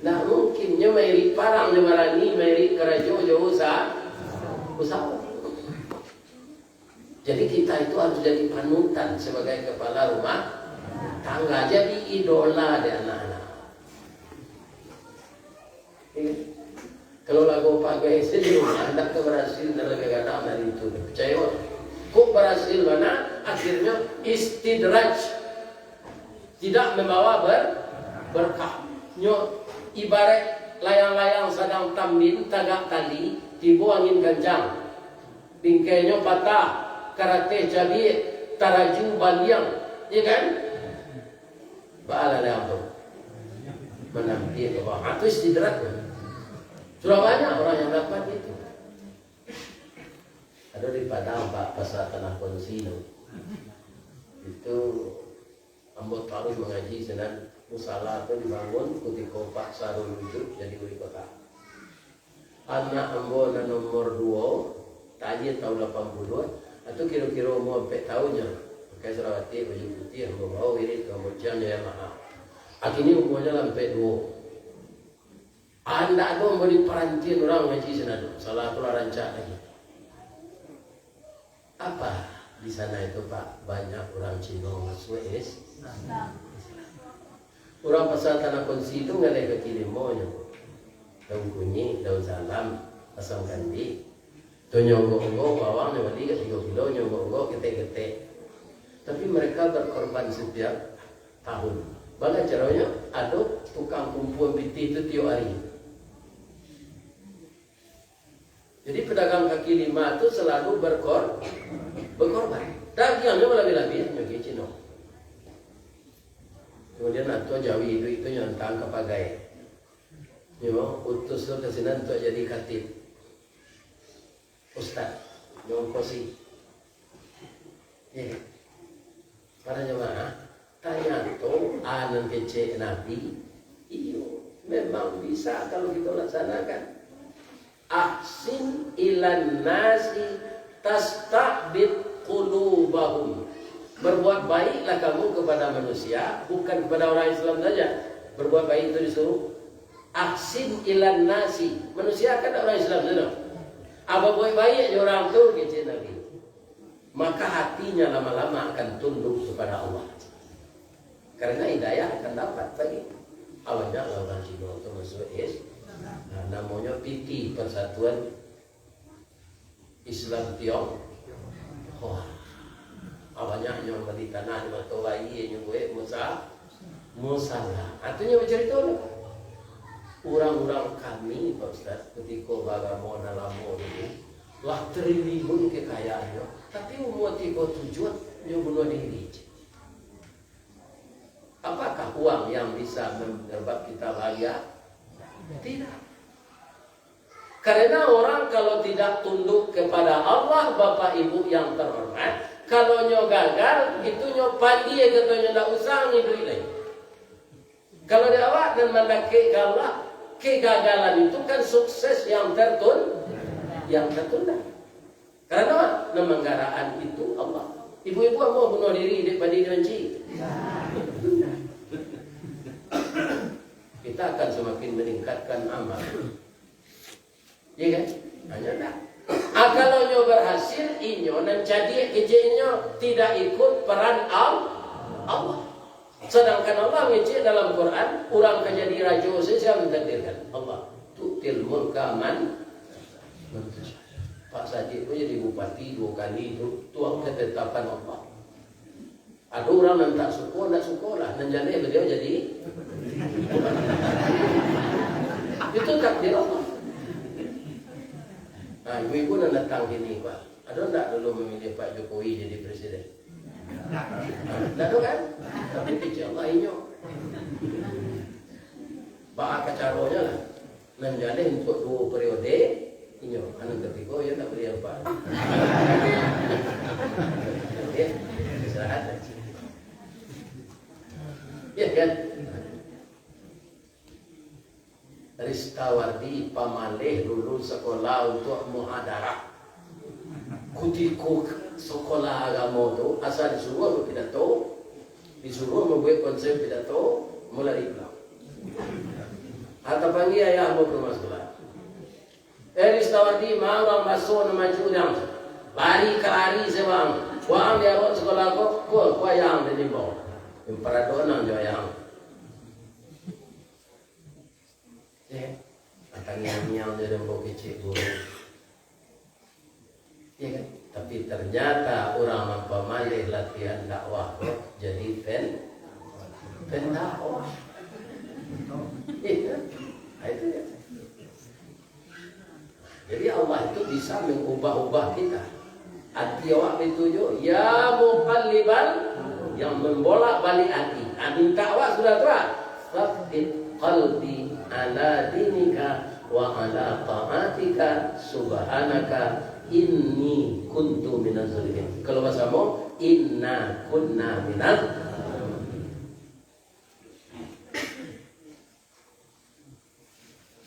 Nah mungkinnya meri parang nyebarani, meri kerajo jauh usaha. Jadi kita itu harus jadi panutan sebagai kepala rumah tangga, jadi idola di anak-anak. Kalau lagu pakai sendiri, anda keberhasilan dalam keadaan dari itu. Percaya? Kok berhasil mana? Akhirnya istidraj, tidak membawa berkah. Ibarat layang-layang sedang tambin tagak tali, tibu angin kencang, bingkainya patah. Karate jadi taraju baliang, ya kan? Bala yang tu menanti ke bawah. Itu istidrat. Sudah banyak orang yang dapat itu. Ada di Padang Pak pasar tanah konsino. Itu ambo tahu mengaji senan musala itu dibangun ketika Pak Sarul wujud jadi wali kota. Anak ambo nomor 2 tajir tahun 80 atau kira-kira mau 4 tahunnya pakai serawati baju putih yang bawa wirid kemudiannya yang mahal akhirnya umurnya sampai 2 anda ada mau di perantin orang ngaji sana salah tu rancak lagi apa di sana itu Pak banyak orang Cina masuk orang pasal tanah konsi itu nggak ada kekirimannya daun kunyit daun salam asam kandi. Tu nyonggok-onggok bawang yang beli ke 3 kilo nyonggok-onggok ketek-ketek. Tapi mereka berkorban setiap tahun. Bagaimana caranya? Ada tukang kumpulan piti itu tiap hari. Jadi pedagang kaki lima itu selalu berkorban. Dagingnya lebih-lebih bagi Cina. Kemudian atau Jawi itu nyantang ke pagai. Utus lo ke sini untuk jadi khatib. Ustaz, nyongkosi. Ya. Para jemaah, tanya tuh anan kece Nabi. Iyo, memang bisa kalau kita laksanakan. Ahsin ilan nasi tasta'bid qulubahum. Berbuat baiklah kamu kepada manusia, bukan kepada orang Islam saja. Berbuat baik itu disuruh. Ahsin ilan nasi. Manusia kan orang Islam saja. Apa buat baik orang tu kece Nabi. Maka hatinya lama-lama akan tunduk kepada Allah. Karena hidayah akan dapat bagi. Awalnya orang Cina itu masuk namanya PT Persatuan Islam Tionghoa. Awalnya yang beli tanah di mata bayi yang gue musalah. Artinya bercerita loh. Orang-orang kami Pak Ustaz ketika bagaimana lama dulu lah triliun kekayaannya, tapi umur 37 yang bunuh diri. Apakah uang yang bisa membuat kita bahagia? Tidak. Karena orang kalau tidak tunduk kepada Allah, Bapak Ibu yang terhormat, kalau nyo gagal, itu nyo pandi katanya ndak usah ngidui lagi. Kalau dia awak dan mendaki Allah, kegagalan itu kan sukses yang tertunda. Karena nemenggaraan itu Allah. Ibu-ibu mau bunuh diri daripada dibenci. Kita akan semakin meningkatkan amal. Iya kan? Hanya tak. Kalau nyo berhasil, inyo dan jadi kejenyo tidak ikut peran Allah. Sedangkan Allah ngecek dalam Quran, orang kejadi raja saja mentakdirkan Allah. Tu'til mulka man. Pak Sajid pun jadi bupati 2 kali itu tuang ketetapan Allah. Ada orang yang tak suka lah. Dan jadi beliau jadi itu takdir Allah. Nah, ibu-ibu yang datang sini Pak, ada enggak dulu memilih Pak Jokowi jadi presiden? Tidak ada kan? Tapi insya Allah inyo. Pak acaranya lah. Dan jadi untuk 2 periode inyo. Anak ketiga ya tak beri apa. Ya, istirahat aja. Ya kan? Ristawardi pamaleh lulus sekolah untuk muhadarah. Kutiku sekolah agama itu asal disuruh pidato, disuruh membuat konsep pidato mulai pulang. Atau panggil ayah mau ke rumah sekolah. Ristawardi mau orang masuk nama judang, lari kelari sebang, wang dia buat sekolah kok yang di bawah, imperator jo yang. Atangnya dia mau kecil dulu. Ya kan? Tapi ternyata orang mempelajari latihan dakwah jadi pen dakwah. Iya, itu ya. Jadi Allah itu bisa mengubah-ubah kita. Hati awak itu ya muqallibal yang membolak-balik hati. Minta awak sudah tua. Sabit qalbi ala dinika wa ala ta'atika subhanaka inni kuntu minaz zalimin. Kalau bahasamu inna kunna minaz.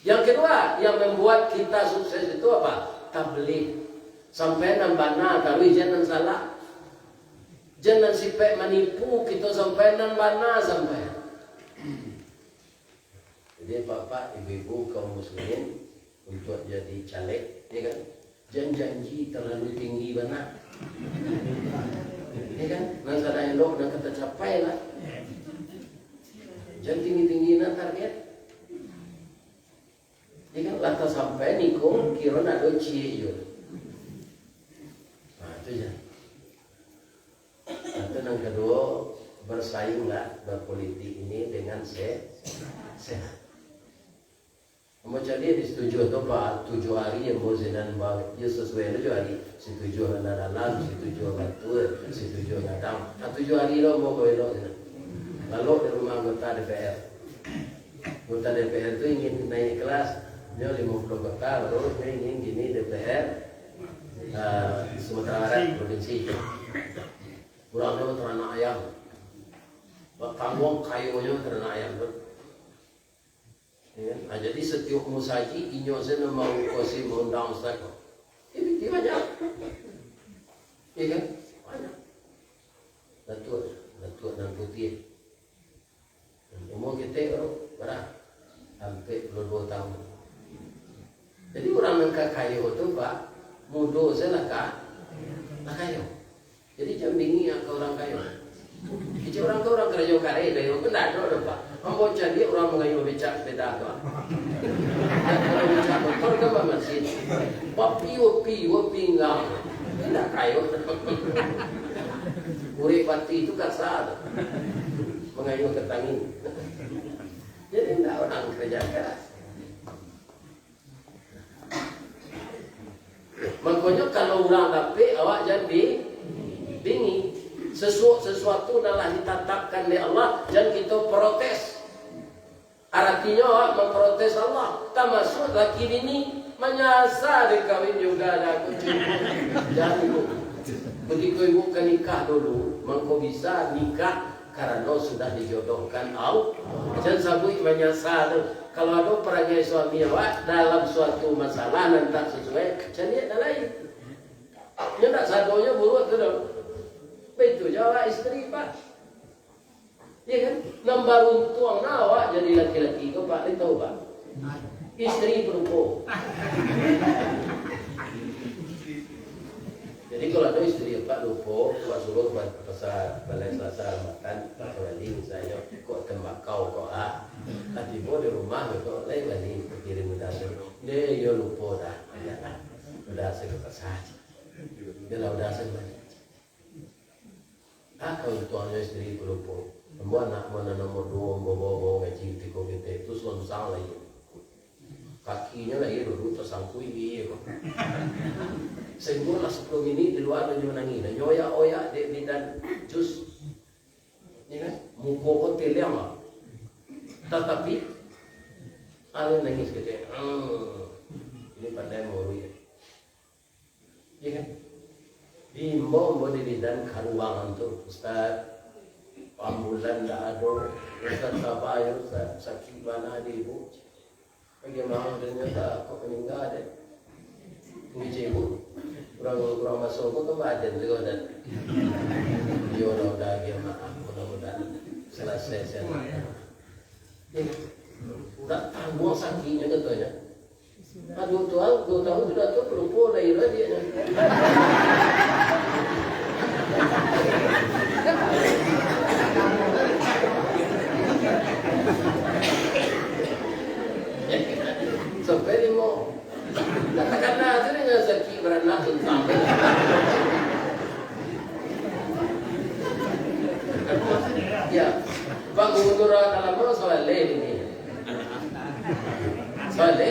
Yang kedua yang membuat kita sukses itu apa? Tabligh. Sampai nambana tapi jangan salah. Jangan sipek menipu kita sampai nambana sampai. Jadi bapak, ibu-ibu kaum muslimin untuk jadi caleg, ya kan? Jangan janji terlalu tinggi benar, ya kan? Nasa ada elok nak kata capai lah. Jangan tinggi-tinggi nak target, ya kan? Lata sampai niko kira nak doci je. Nah itu je. Atau nak bersainglah berpolitik ini dengan sehat. Macam dia disetujui atau apa 7 hari yang boleh dan bawa dia sesuai 7 hari setuju dengan dalam setuju dengan tua setuju dengan dam 7 hari lo mau belok lalu di rumah anggota DPR itu ingin naik kelas dia 50 kota baru dia ingin gini DPR Sumatera Barat provinsi kurang lebih ternak ayam tanggung kayunya ternak ayam ya, nah, jadi setiap musaji inyo saya mau kosi mengundang ustaz ini banyak ya kan banyak datuk dan putih dan umur kita berapa sampai 22 tahun jadi orang yang kayu itu pak mudo saya lah kayu jadi jam bingi ke orang kayu jadi orang kerja kare dari orang kena ada pak ambo jadi orang mengayu becak sepeda tu kalau becak motor ke masjid papi pinggang tidak kayu urip pati itu kasar mengayu ke tangin jadi tidak orang kerja keras makanya kalau orang dapat awak jadi bingi sesuatu adalah ditetapkan oleh Allah dan kita protes artinya awak memprotes Allah tak masuk laki ini menyasar dikawin juga ada kucing jadi begitu ibu ke nikah dulu mengko bisa nikah karena sudah dijodohkan Allah jangan sabui menyasar kalau ada perangai suami awak dalam suatu masalah dan tak sesuai jadi ada lain dia tak sadonya buruk tu dah itu jawab istri pak ya kan nambar untung awak jadi laki-laki kau pak tahu pak istri perempuan jadi kalau ada istri pak lupa pak suruh pasal balai selasa makan kembali misalnya kok tembakau kok tiba di rumah kok lain balik kirim udara dia lupa dah udah saya saja dia udah saya kalau tuannya istri berlupa, anak mana nomor 2 bawa ngaji tiko kita itu selalu lagi, kakinya lagi dulu tersangkui dia, sehingga lah 10 menit di luar dia menangis, nyoya di dan jus, ya kan, muka hotel yang lah, tetapi ada nangis kita, ini pandai mau ya kan. Imbau berdiri dan karuangan tu Ustaz ambulan dah ada Ustaz sabar Ustaz sakit mana di ibu bagaimana ternyata kok meninggal deh ini ibu kurang masuk ke badan juga dan dia udah dia maaf mudah-mudahan selesai saya udah tanggung sakitnya katanya aduh Tuhan, 2 tahun sudah tu pelupur lahir dia. Sampai dia mau katakanlah tu dengan sakit beranak sampai. Ya, Pak Gubernur dalam soal ini. Soal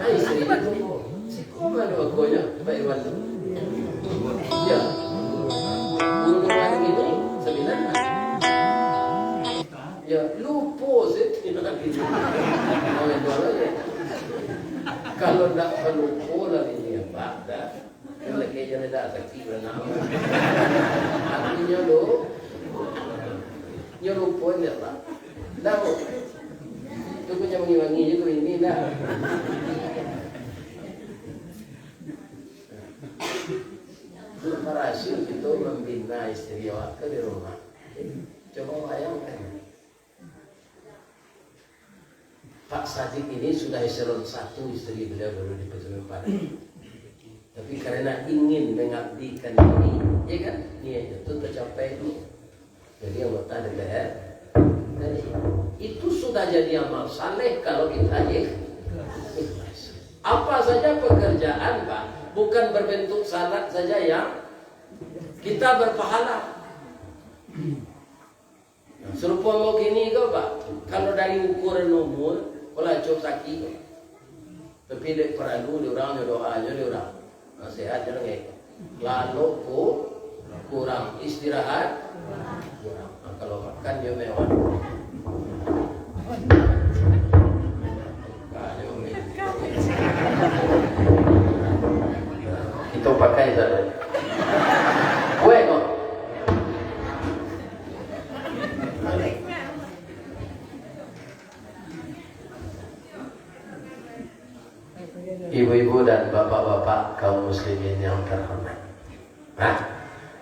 istri itu sekolah ada agonya Pak Iwan tu ya guru yang ini 9 ya lupa sih kalau tak lupa lah ini Pak dah kalau kayaknya dah sakit beranak artinya lo lupa ni Pak dah itu punya mengilangi itu ini dah berhasil itu membina istri awak di rumah. Coba bayangkan. Pak Sadiq ini sudah eselon 1 istri beliau dulu di Pejabat Padang. Tapi karena ingin mengabdikan diri, ya kan? Niatnya itu tercapai itu. Jadi anggota DPR. Dan itu sudah jadi amal saleh kalau kita ikhlas. Apa saja pekerjaan Pak, bukan berbentuk salat saja yang kita berpahala. Serupa mau gini ke Pak? Kalau dari ukuran umur, kalau cok sakit ke. Tapi dia perlu dia orang doa aja dia orang. Nasihat jangan ngek. Lalu kurang istirahat. Kurang. Nah, kalau makan dia mewah. Itu pakai saja. Kue kok. Ibu-ibu dan bapak-bapak kaum muslimin yang terhormat. Nah,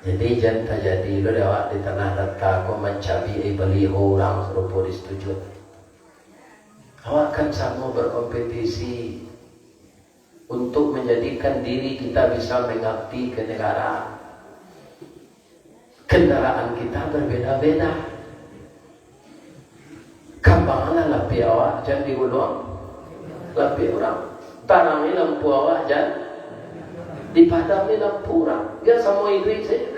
jadi jangan terjadi lo lewat di tanah rata kau mencabi beliau orang serupa disetujui. Awak kan sama berkompetisi untuk menjadikan diri kita bisa mengabdi ke negara. Kendaraan kita berbeda-beda. Kampangan lebih awak jangan digulung lebih orang. Tanami lampu awak jangan dipadami lampu orang. Dia sama itu saja.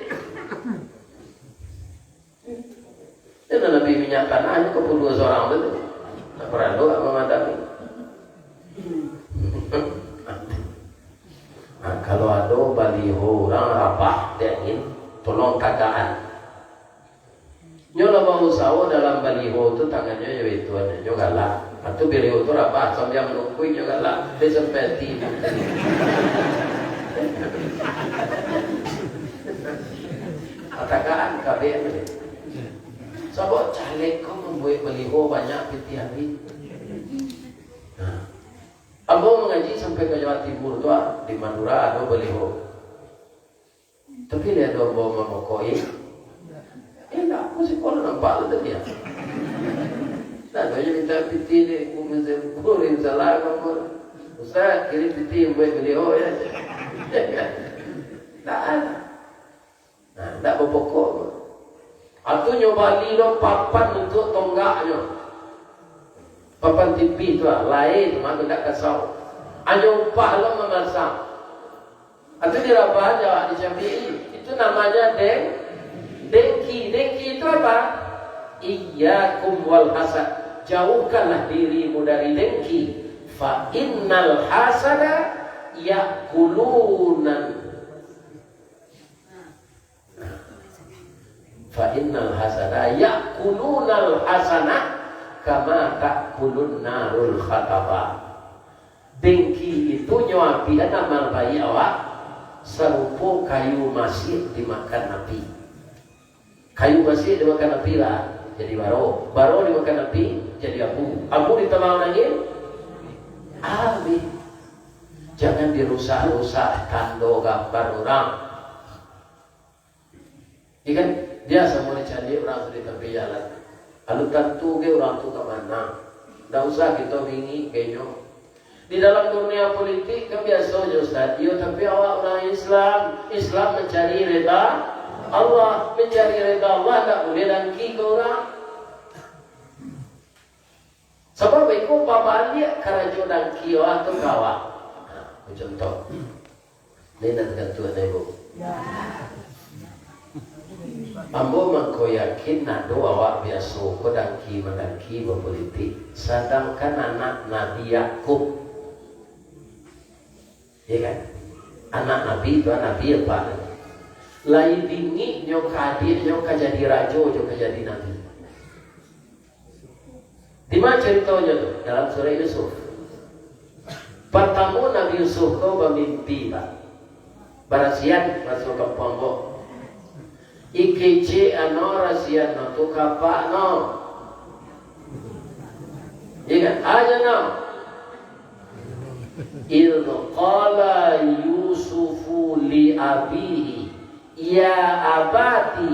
Dia lebih minyak tanahnya ke dua seorang betul. Tak perlu memadami. Nah, kalau ada baliho orang rapah dia ingin tolong kagaan. Nyola mau usaha dalam baliho itu tangannya itu ada juga lah. Atau beliau itu rapah sambil menungguin juga lah. Dia seperti katakan KBM ini. Sebab caleg kau membuat baliho banyak piti hari. Nah, abang mengaji sampai ke Jawa Timur tu di Madura ada baliho. Tapi dia ada abang memokoi. Enggak, aku sekolah nampak tu dia. Nah, dia minta piti ni, kuring salah kamu. Ustaz, kirim piti buat beliau ya. Tak ada. Nah, tak berpokok. Atau nyoba lilo papan untuk tonggaknya. Papan TV tu lah, lain, maka tak kasau. Hanya upah lo memasak. Atau dirabah aja, dicapai. Itu namanya dengki. Dengki itu apa? Iyyakum wal hasad. Jauhkanlah dirimu dari dengki. Fa innal hasada ya'kulunan. Fa innal hasada ya'kulunal hasanah kama ta'kulun narul khataba. Dengki itu nyawapi amal bayi awak serupa kayu masih dimakan api. Kayu masih dimakan api lah jadi baro dimakan api jadi abu ditambah angin api. Jangan dirusak-rusak tando gambar orang. Ikan dia sama dicari orang di tepi jalan. Lalu tentu ke orang tu ke mana? Tak usah kita bingi kayaknya. Di dalam dunia politik kan biasa je Ustaz. Ya tapi awak orang Islam mencari reda Allah, mencari reda Allah tak boleh dengki ke orang. Sebab itu babaan dia karajo dengki orang tu kawak. Contoh. Ini nak gantuan ibu. Ambo mengko yakin nak doa awak biasa ko dengki mendengki berpolitik. Sedangkan anak Nabi Yakub, ya kan? Anak Nabi itu Nabi apa? Lain dingin nyoka dia nyoka jadi raja nyoka jadi Nabi. Di mana ceritanya tu? Dalam surah Yusuf. Pertama Nabi Yusuf kau bermimpi tak? Barasian masuk ke pondok. Ikece ano rasian no tu kapak no. Ya kan? Aja no. Il qala Yusufu li abihi ya abati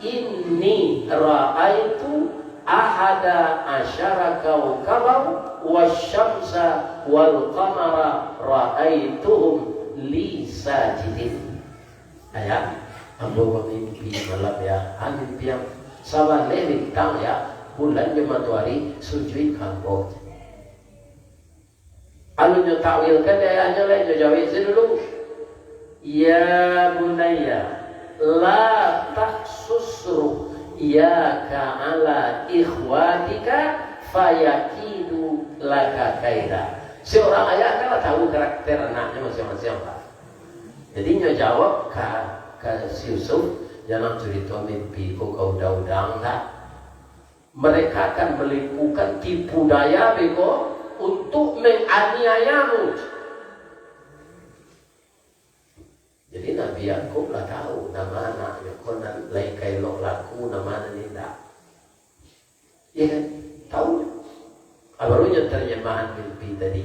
inni ra'aitu ahada asyara kawkaban wasyamsa wal qamara ra'aituhum li sajidin. Ayat Ambo bermimpi malam ya, mimpi yang sabar bintang ya, bulan matahari sujud kambo. Alunya takwilkan dia hanya lain jawab dulu. Ya bunaya, la taksusru iyyaka ala ikhwatika fayakidu laka kaida. Seorang ayah kan tahu karakter anaknya masing-masing, Pak. Jadi nya jawab ke si Yusuf, jangan cerita mimpi kau udang-udang tak. Mereka akan melakukan tipu daya bego untuk menganiayamu. Jadi Nabi Yakub lah tahu nama anaknya, kau nak laikai lok laku nama ni tak. Ya kan? Tahu. Barunya terjemahan mimpi tadi.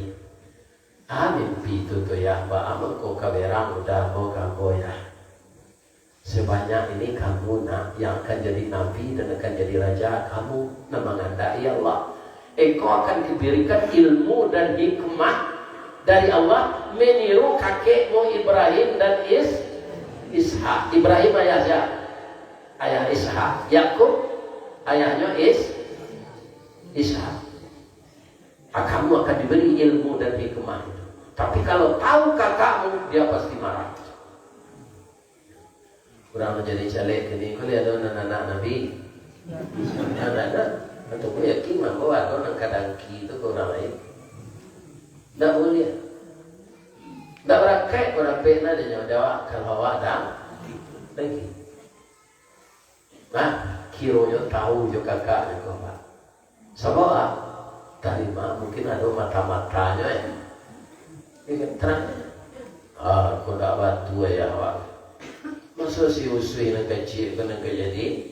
Mimpi itu tuh ya, amal kau kaberang udah mau kamu ya. Sebanyak ini kamu nak yang akan jadi nabi dan akan jadi raja, kamu nama ngandai Allah. Engkau akan diberikan ilmu dan hikmah dari Allah meniru kakekmu Ibrahim dan Ishak. Ibrahim ayahnya ayah Ishak, Yakub ayahnya Ishak. Kamu akan diberi ilmu dan hikmah itu. Tapi kalau tahu kakakmu, dia pasti marah. Kurang menjadi caleg ini, kau lihat anak-anak Nabi, anak-anak, atau kau yakin bahwa kau nak kadangki itu kau orang lain. Tak boleh. Tak berakai pada pena dia jawab kalau awak dah lagi. Nah, kironya tahu juga kakaknya kau pak. Sebab terima mungkin ada mata-matanya ya. Ini terang. Kau tak batu ya awak. Masa si usui nak kecil kena jadi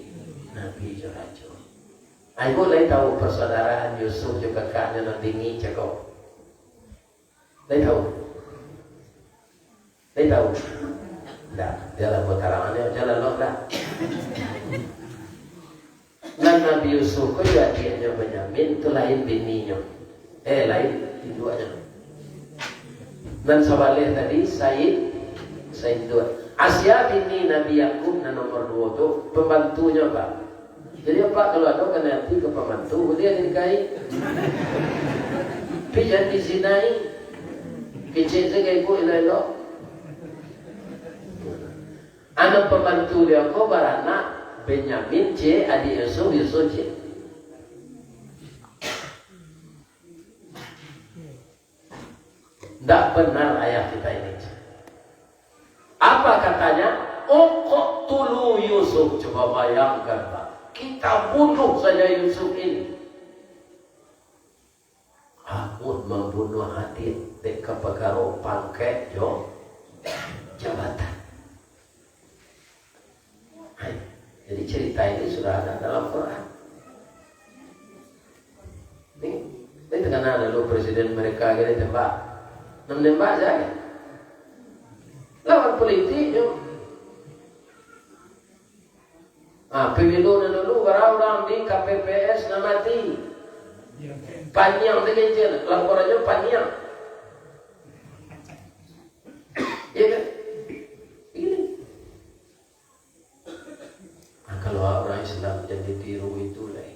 Nabi Raja. Ibu lain tahu persaudaraan Yusuf juga kakaknya nanti ni cakap. Lain tahu? Lain tahu? Tak, jalan putarangannya jalan loh dah. Dan Nabi Yusuf kau juga dia Benyamin itu lain bininya. Lain duanya. Dan sebalik tadi Said dua. Asya bini Nabi Yakub nomor 2 tu pembantunya Pak. Jadi Pak kalau ada kena hati ke pembantu dia dinikahi. Pijan dizinai. Kecil sekali ibu elok. Anak pembantu dia kau beranak Benyamin C, adik Yusuf C. Tak benar ayah kita ini. Apa katanya? Kok tulu Yusuf. Coba bayangkan Pak. Kita bunuh saja Yusuf ini. Aku membunuh hati deka perkara pangkat jo jabatan. Jadi cerita ini sudah ada dalam Quran. Ini tengah lalu presiden mereka gini tembak. Nembak saja. Lawan politik jo. Pemilu dulu orang di KPPS nak mati. Panjang sekejap, laporannya panjang. Ya kan? Ini. Kalau orang Islam jadi tiru itu lah.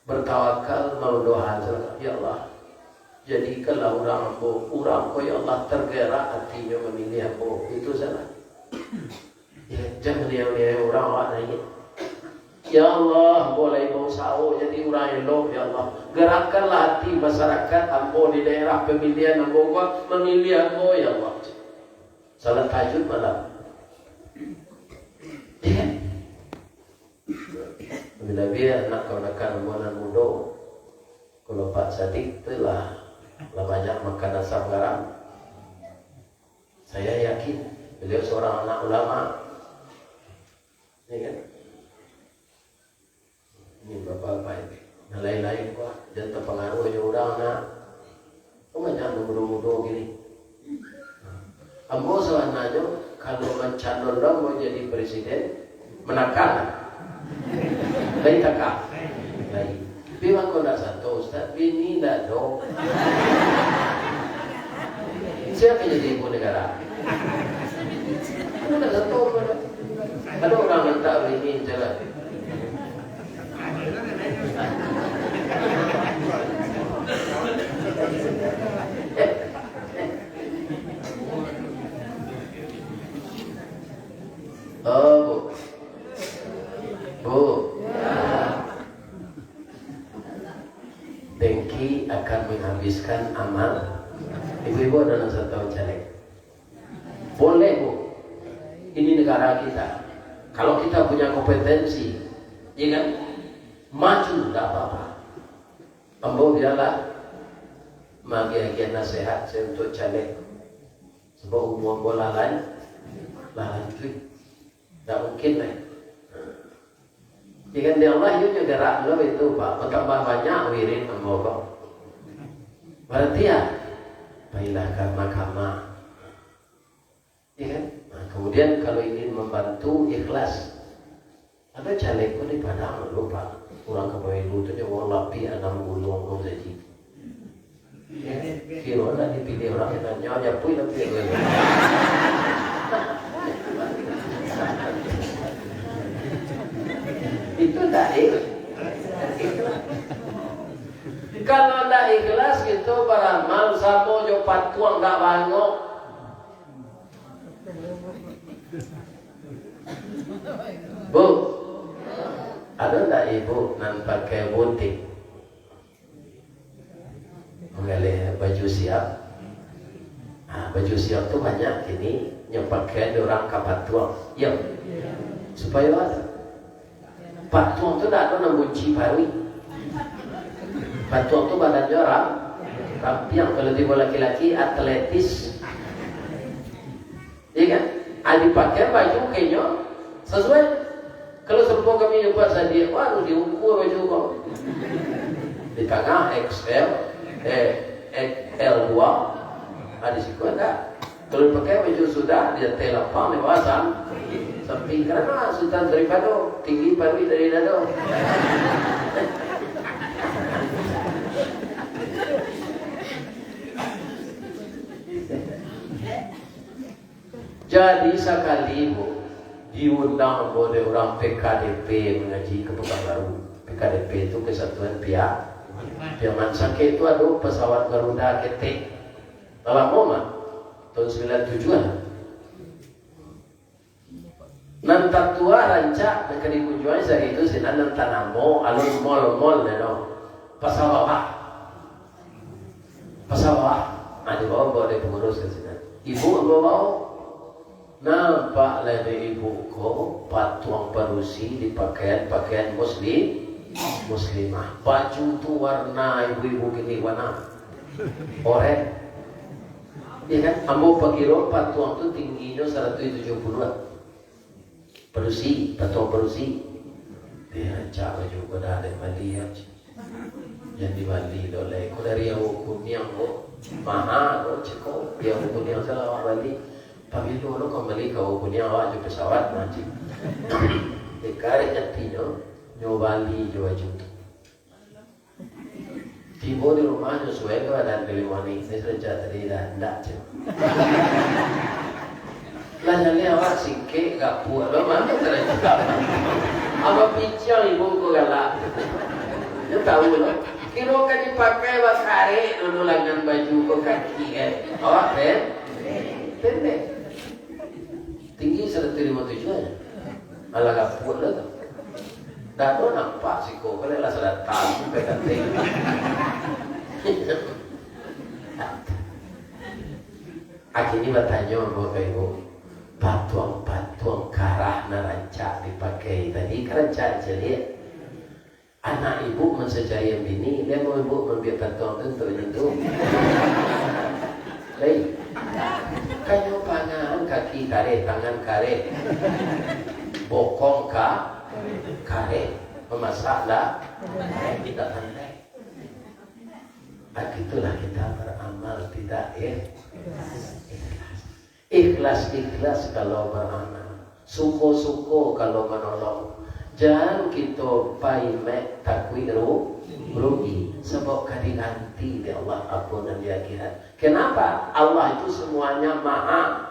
Bertawakal mau doa saja, ya Allah. Jadikanlah orang kau ya Allah tergerak hatinya memilih aku. Itu salah. Ya, jangan dia orang lain. Ya Allah, boleh mau sahur jadi orang elok, ya Allah. Gerakkanlah hati masyarakat ambo di daerah pemilihan ambo gua memilih ambo, ya Allah. Salat tahajud malam. Ya. Bila dia nak kawan-kawan buanan muda, kalau Pak Sadiq itulah banyak makan asam garam. Saya yakin beliau seorang anak ulama. Ya kan? Ini bapak-bapak ini. Yang lain-lain kuat. Dan terpengaruhnya orang nak. Banyak muda-muda gini. Ambo sebenarnya kalau mencalon orang mau jadi presiden menakar. Lain takar. Lain. Bilang kau nak satu Ustaz, bini tak dong. Siapa jadi ibu negara? Kau nak satu mana? Ada orang minta bini jalan. menghabiskan amal. Ibu-ibu ada 1 tahun caleg. Boleh Bu. Ini negara kita. Kalau kita punya kompetensi, ya kan? Maju, tidak apa-apa. Ambo biarlah magi-agian nasihat saya untuk caleg. Sebab umur bola lain itu tidak mungkin lah. Jika dia Allah itu gerak lo itu Pak, bertambah banyak wirid ambo. Berarti ya, baiklah karma. Ya kan? Nah, kemudian kalau ingin membantu ikhlas, ada caleg pun di Padang lupa. Orang kepemilu itu orang lapi 6 gulung kau jadi. Kira nak dipilih orang yang nanya pun lebih lagi. Itu tak ikhlas. Kalau tak ikhlas itu beramal sama jo patuang tak bangok. Bu, ada tak ibu nan pakai bunting? Mengalih baju siap. Baju siap tu banyak ini yang pakai orang kapatuang. Ya, supaya ada. Patuang tu tak ada nak bunci parwi. Patuang tu badannya rampiang. Kalau tiba laki-laki atletis, iya kan? Dipakai baju kayaknya sesuai. Kalau serupa kami jumpa sadia, waduh diukur baju kau. Di tengah XL, L2, di situ ada. Kalau pakai baju sudah dia telapang lewasan, samping karena Sultan daripada tinggi parwi dari dado. Jadi sekali Bu diundang oleh orang PKDP mengaji ke Pekanbaru. PKDP itu Kesatuan Pihak Piaman Sakit itu ada pesawat Garuda ketik dalam momen tahun 97an. Nanti tua rancak mereka dikunjungi saya itu sinan nanti namo alun mall neno pesawat. Ada bawa dia pengurus ke sini. Ibu bawa. Nampak dari ibu ko patuang parusi di pakaian muslimah. Baju tu warna ibu-ibu gini warna oranye. Ya kan? Ambo pakiro patuang tu tingginya 170-an. Patuang parusi. Dia cara juga dah ada Bali aja. Yang di Bali dolai. Kau dari yang kunyang ko mahal ceko. Yang kunyang salah Bali. Tapi dulu kembali kau punya awak je pesawat nanti. Dikari hatinya nyobali jauh juta. Tiba di rumahnya suai keadaan keliwani. Ini saja tadi dah ndak je. Lah jadi awak sikit gak puas. Lo mana terjadi? Apa pincang ibu ko galak? Dia tahu lo. Kira kan dipakai bakare dulu lengan baju ko kaki kan. Awak pendek. Tinggi 157 aja. Malah gak puas lah tu. Dah tu nampak si kau kalau lah sudah tahu pegang tinggi. Akhirnya bertanya bapak ibu, patuang karah narancak dipakai tadi kerancak jelik. Anak ibu mensejaya bini, dia mau ibu membiar patuang tentu itu. Baik. Kayu pangan kaki kare, tangan kare, bokong kare, memasak dah tidak pandai. Begitulah kita beramal tidak ikhlas kalau beramal, suko kalau menolong. Jangan kita paimek takwi rugi sebab kadiganti di Allah ampun dan di akhirat. Kenapa? Allah itu semuanya maha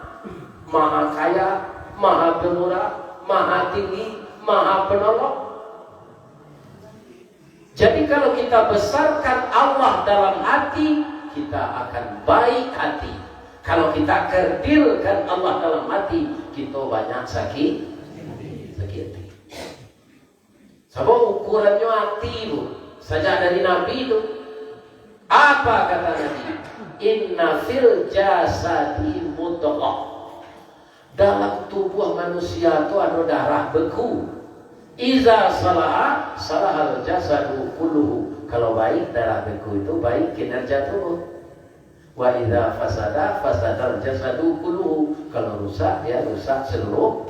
kaya, maha pemurah, maha tinggi, maha penolong. Jadi kalau kita besarkan Allah dalam hati, kita akan baik hati. Kalau kita kerdilkan Allah dalam hati, kita banyak sakit hati. Sebab ukurannya hati itu. Sejak dari Nabi itu Apa kata Nabi? Inna fil jasadi mudghah. Dalam tubuh manusia itu ada darah beku. Iza salaha salahal jasadu kulluhu. Kalau baik darah beku itu baik kinerja tubuh. Wa iza fasada fasadal jasadu kulluhu. Kalau rusak dia rusak seluruh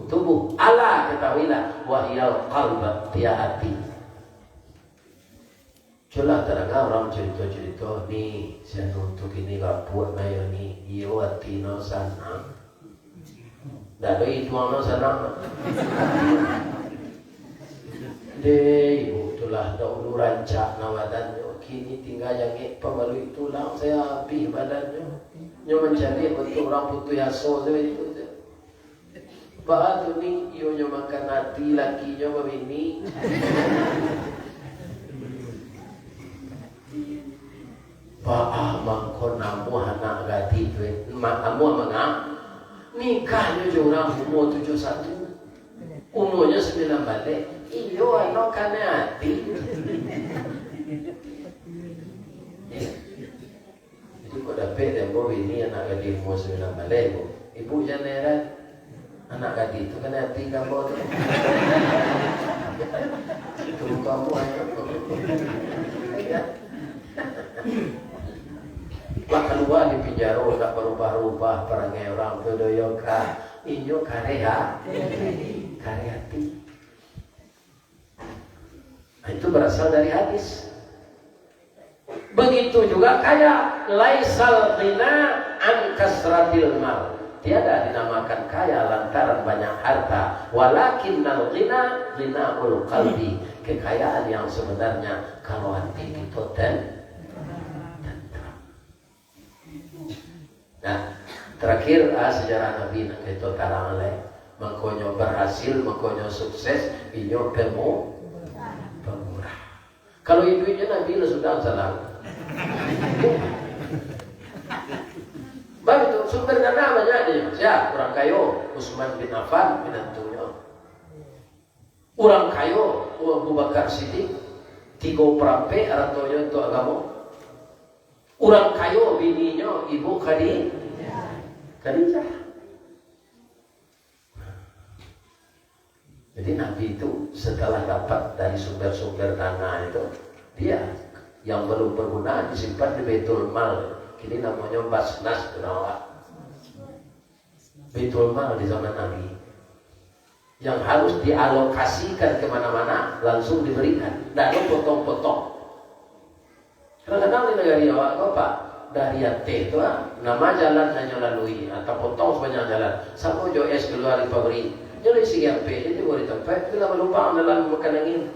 tubuh. Ala ketahuilah wahyal qalb, dia hati. Coba terangkan orang cerita-cerita ni saya untuk ini gak buat mayo ni iyo hati no sana. Dah ada itu no sana. Deh, itulah dahulu rancak nawadannya. Kini tinggal yang pemerlu tulang saya habis badannya. Nyo mencari untuk orang putu yaso itu. Pak tu ni, iyo nyo makan hati laki nyo begini. Pak mangkon namu anak gadi tu, amu mangak nikahnya orang umur 71, umurnya 9 balik. Iyo anak kan hati. Jadi kau dapat demo ini anak gadi umur 9 balik, ibu jangan anak gadi itu kan hati kamu tu. Itu kamu ayo. Pak keluar di penjara tak berubah-ubah perangai orang berdoyoka inyo karya hati. Itu berasal dari hadis. Begitu juga kaya laisal ghina an kasratil mal. Tiada dinamakan kaya lantaran banyak harta. Walakinnal ghina ghinaul qalbi. Kekayaan yang sebenarnya kalau hati itu tentram. Nah, terakhir sejarah Nabi nak itu tarang oleh mengkonyo berhasil, mengkonyo sukses, inyo pemurah. Kalau ibunya Nabi sudah salah. Baik itu sumber dana banyak dia. Siapa orang kayo? Utsman bin Affan binantunya. Orang kayo Abu Bakar Siddiq 3 perampe aratoyo untuk agama. Orang kayo bininya ibu Khadijah. Jadi Nabi itu setelah dapat dari sumber-sumber dana itu, dia yang belum berguna disimpan di Baitul Mal. Kini namanya Basnas Berawak. Baitul Mal di zaman Nabi. Yang harus dialokasikan kemana-mana langsung diberikan. Tidak ada potong-potong. Kadang-kadang di negara awak apa? Dari T itu nama jalan hanya lalui atau potong sepanjang jalan. Sama jo es keluar di pabrik. Jadi si GP itu boleh tempat. Bila melupa dalam makan angin.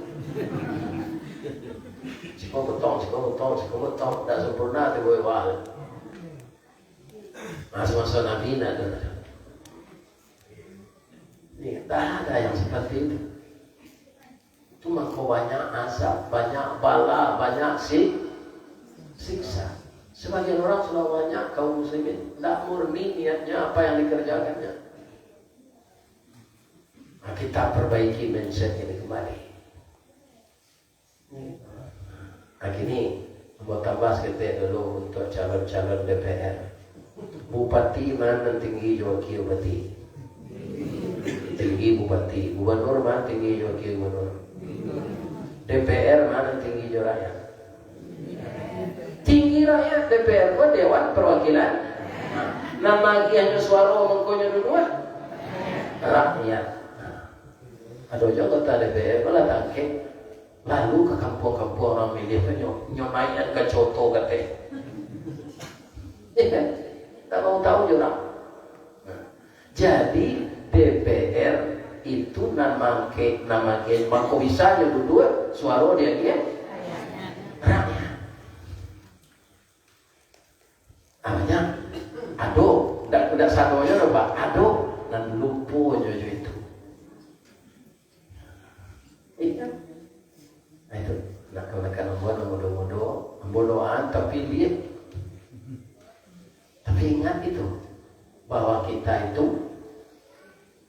Jika potong. Tak sempurna tu boleh wah. Masa Nabi nak ada. Ini tak ada yang seperti itu. Cuma kau banyak asap, banyak bala, banyak siksa. Sebagian orang sudah banyak kaum muslimin tidak murni niatnya apa yang dikerjakannya. Nah, kita perbaiki mindset ini kembali. Nah, gini buat tambah kita dulu untuk calon-calon DPR. Bupati mana tinggi wakil bupati? Tinggi bupati. Gubernur mana tinggi wakil gubernur? DPR mana tinggi rakyat? Tinggi rakyat DPR pun Dewan Perwakilan. Nama kiannya suara mengkonya dua rakyat. Ada juga kata DPR malah tangke lalu ke kampung-kampung orang milih tu nyomayan ke coto kata. Kan? Tak mau tahu juga. Jadi DPR itu nama mangko bisa yang dua suara dia rakyat. Namanya aduh, tidak satunya apa? Aduh, dan lupa jojo itu. Iya. Nah itu, nak membuat bodohan, tapi dia. Tapi ingat itu, bahwa kita itu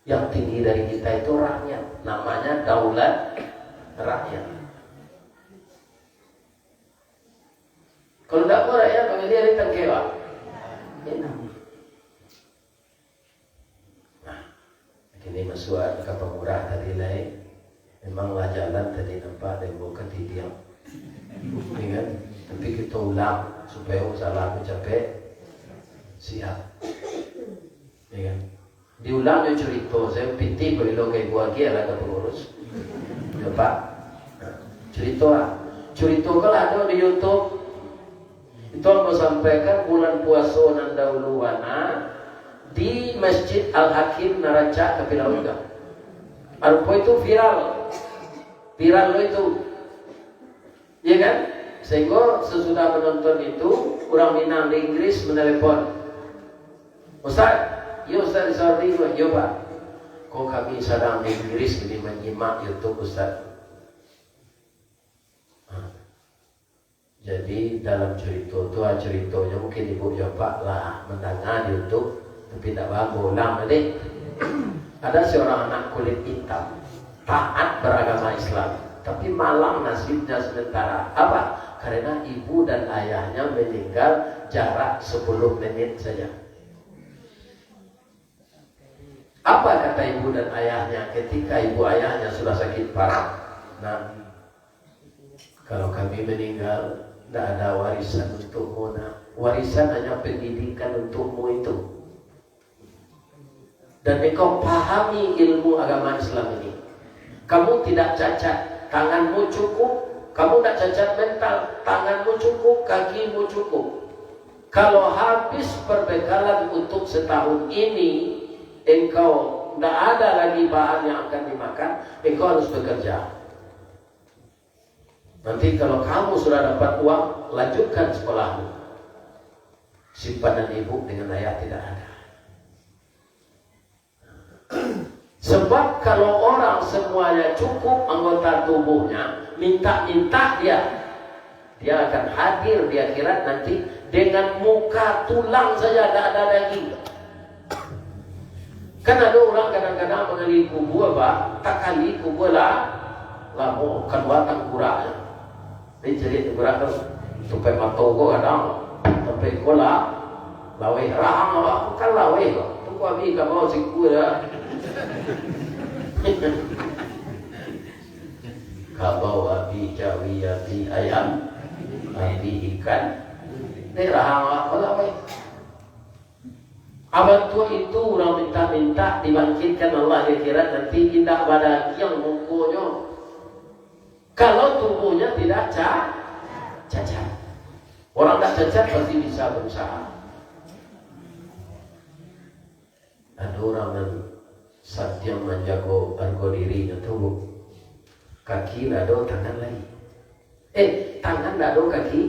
yang tinggi dari kita itu rakyat, namanya daulat rakyat. Kalau tidak mau rakyat bagi dia tentang kewa. Enak. Nah, ini masuk ke pemurah tadi lain. Memanglah jalan tadi nampak dan bukan tidiam. Kan? Tapi kita ulang supaya salah aku capek siap. Kan? Diulang yang cerita saya pinti kalau kayak gua kia lah ke pengurus. Coba cerita kalau ada di YouTube. Itu aku sampaikan bulan puasa nan dahulu wana di Masjid Al-Hakim Naraca Kapilauga. Alpo itu viral lo itu, ya kan? Sehingga sesudah menonton itu orang Minang di Inggris menelepon, Ustaz, ya Ustaz di Saudi, ya Pak, kok kami sedang di Inggris ini menyimak YouTube Ustaz. Jadi dalam ceritanya mungkin ibu bapak lah mendengar di YouTube, tapi tidak bagus ulang nanti. Ada seorang anak kulit hitam, taat beragama Islam, tapi malang nasibnya sementara. Apa? Karena ibu dan ayahnya meninggal jarak 10 menit saja. Apa kata ibu dan ayahnya ketika ibu ayahnya sudah sakit parah? Nah, kalau kami meninggal, tidak ada warisan untukmu. Nah, warisan hanya pendidikan untukmu itu. Dan engkau pahami ilmu agama Islam ini. Kamu tidak cacat, tanganmu cukup. Kamu tidak cacat mental, tanganmu cukup, kakimu cukup. Kalau habis perbekalan untuk setahun ini, engkau tidak ada lagi bahan yang akan dimakan, engkau harus bekerja. Nanti kalau kamu sudah dapat uang, lanjutkan sekolahmu. Simpanan ibu dengan ayah tidak ada. Sebab kalau orang semuanya cukup anggota tubuhnya, minta-minta dia akan hadir di akhirat nanti dengan muka tulang saja, tidak ada daging. Kan ada orang kadang-kadang mengali kubur apa, tak kali kubur lah mau keluarkan kurangnya. Ini jadi kurang tu, sampai matogo kadang, sampai kola, lawai rahang apa, kan lawai kok. Tunggu abi kamu sikut ya. Kabau abi jawi abi ayam, abi ikan, ini rahang apa lawai. Abang tua itu orang minta-minta dibangkitkan Allah di akhirat nanti tidak pada yang mukunya. Kalau tubuhnya tidak cacat, orang tak cacat pasti bisa berusaha. Ada orang yang satya menjaga harga dirinya tubuh, kaki tidak ada, tangan lagi. Tangan tidak ada, kaki.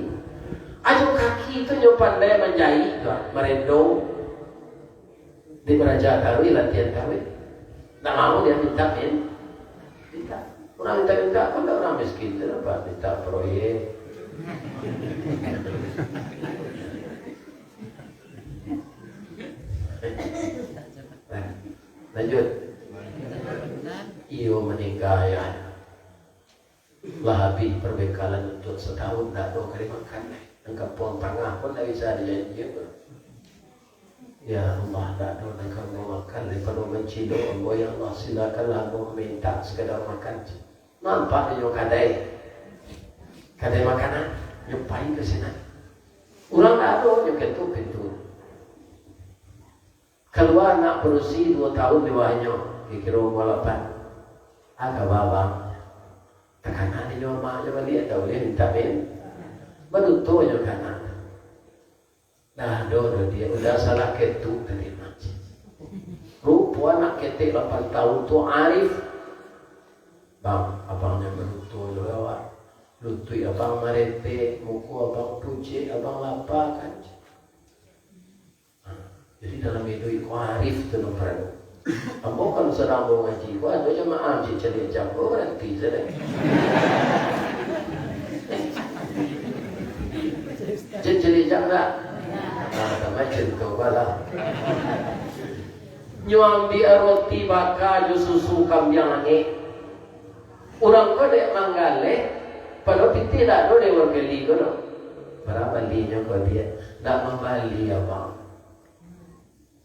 Ajo kaki itu nyo pandai menjahit, merendong. Di beraja kawin, latihan kawin. Tak mau dia minta. Orang minta kan orang miskin, kenapa minta proyek? Lanjut. Iyo menikah ya. Lah habis perbekalan untuk setahun tak ada kali makan. Engkau puang tengah pun tak bisa dijanji. Ya Allah, tak ada engkau mau makan daripada menciduk. Oh ya Allah, silakanlah mau minta sekedar makan. Nampak dia kadai makanan, nyopain ke sana. Orang tak ada, dia kentu. Keluar nak berusia 2 tahun di bawahnya, kira walapan. Agak babang. Tekanan dia maknya balik, tak boleh minta min. Benutuh je kanan. Dah ada dia, udah salah ketuk tadi macam. Rupa anak ketik 8 tahun tu arif. Bang, abangnya berutuh lewat. Lutui abang marete, muku abang puji, abang lapar kan. Jadi dalam hidup itu arif tu nomor. Ambo kalau sedang mengaji, gua ada jemaah cari jam, gua berhenti saja. Cari jam tak? Sama contoh bala. Nyuambi roti bakar susu kambing angin. Orang kau dek manggale, pada piti dah do dek wargeli kau. berapa linya kau dia tak membali ya bang.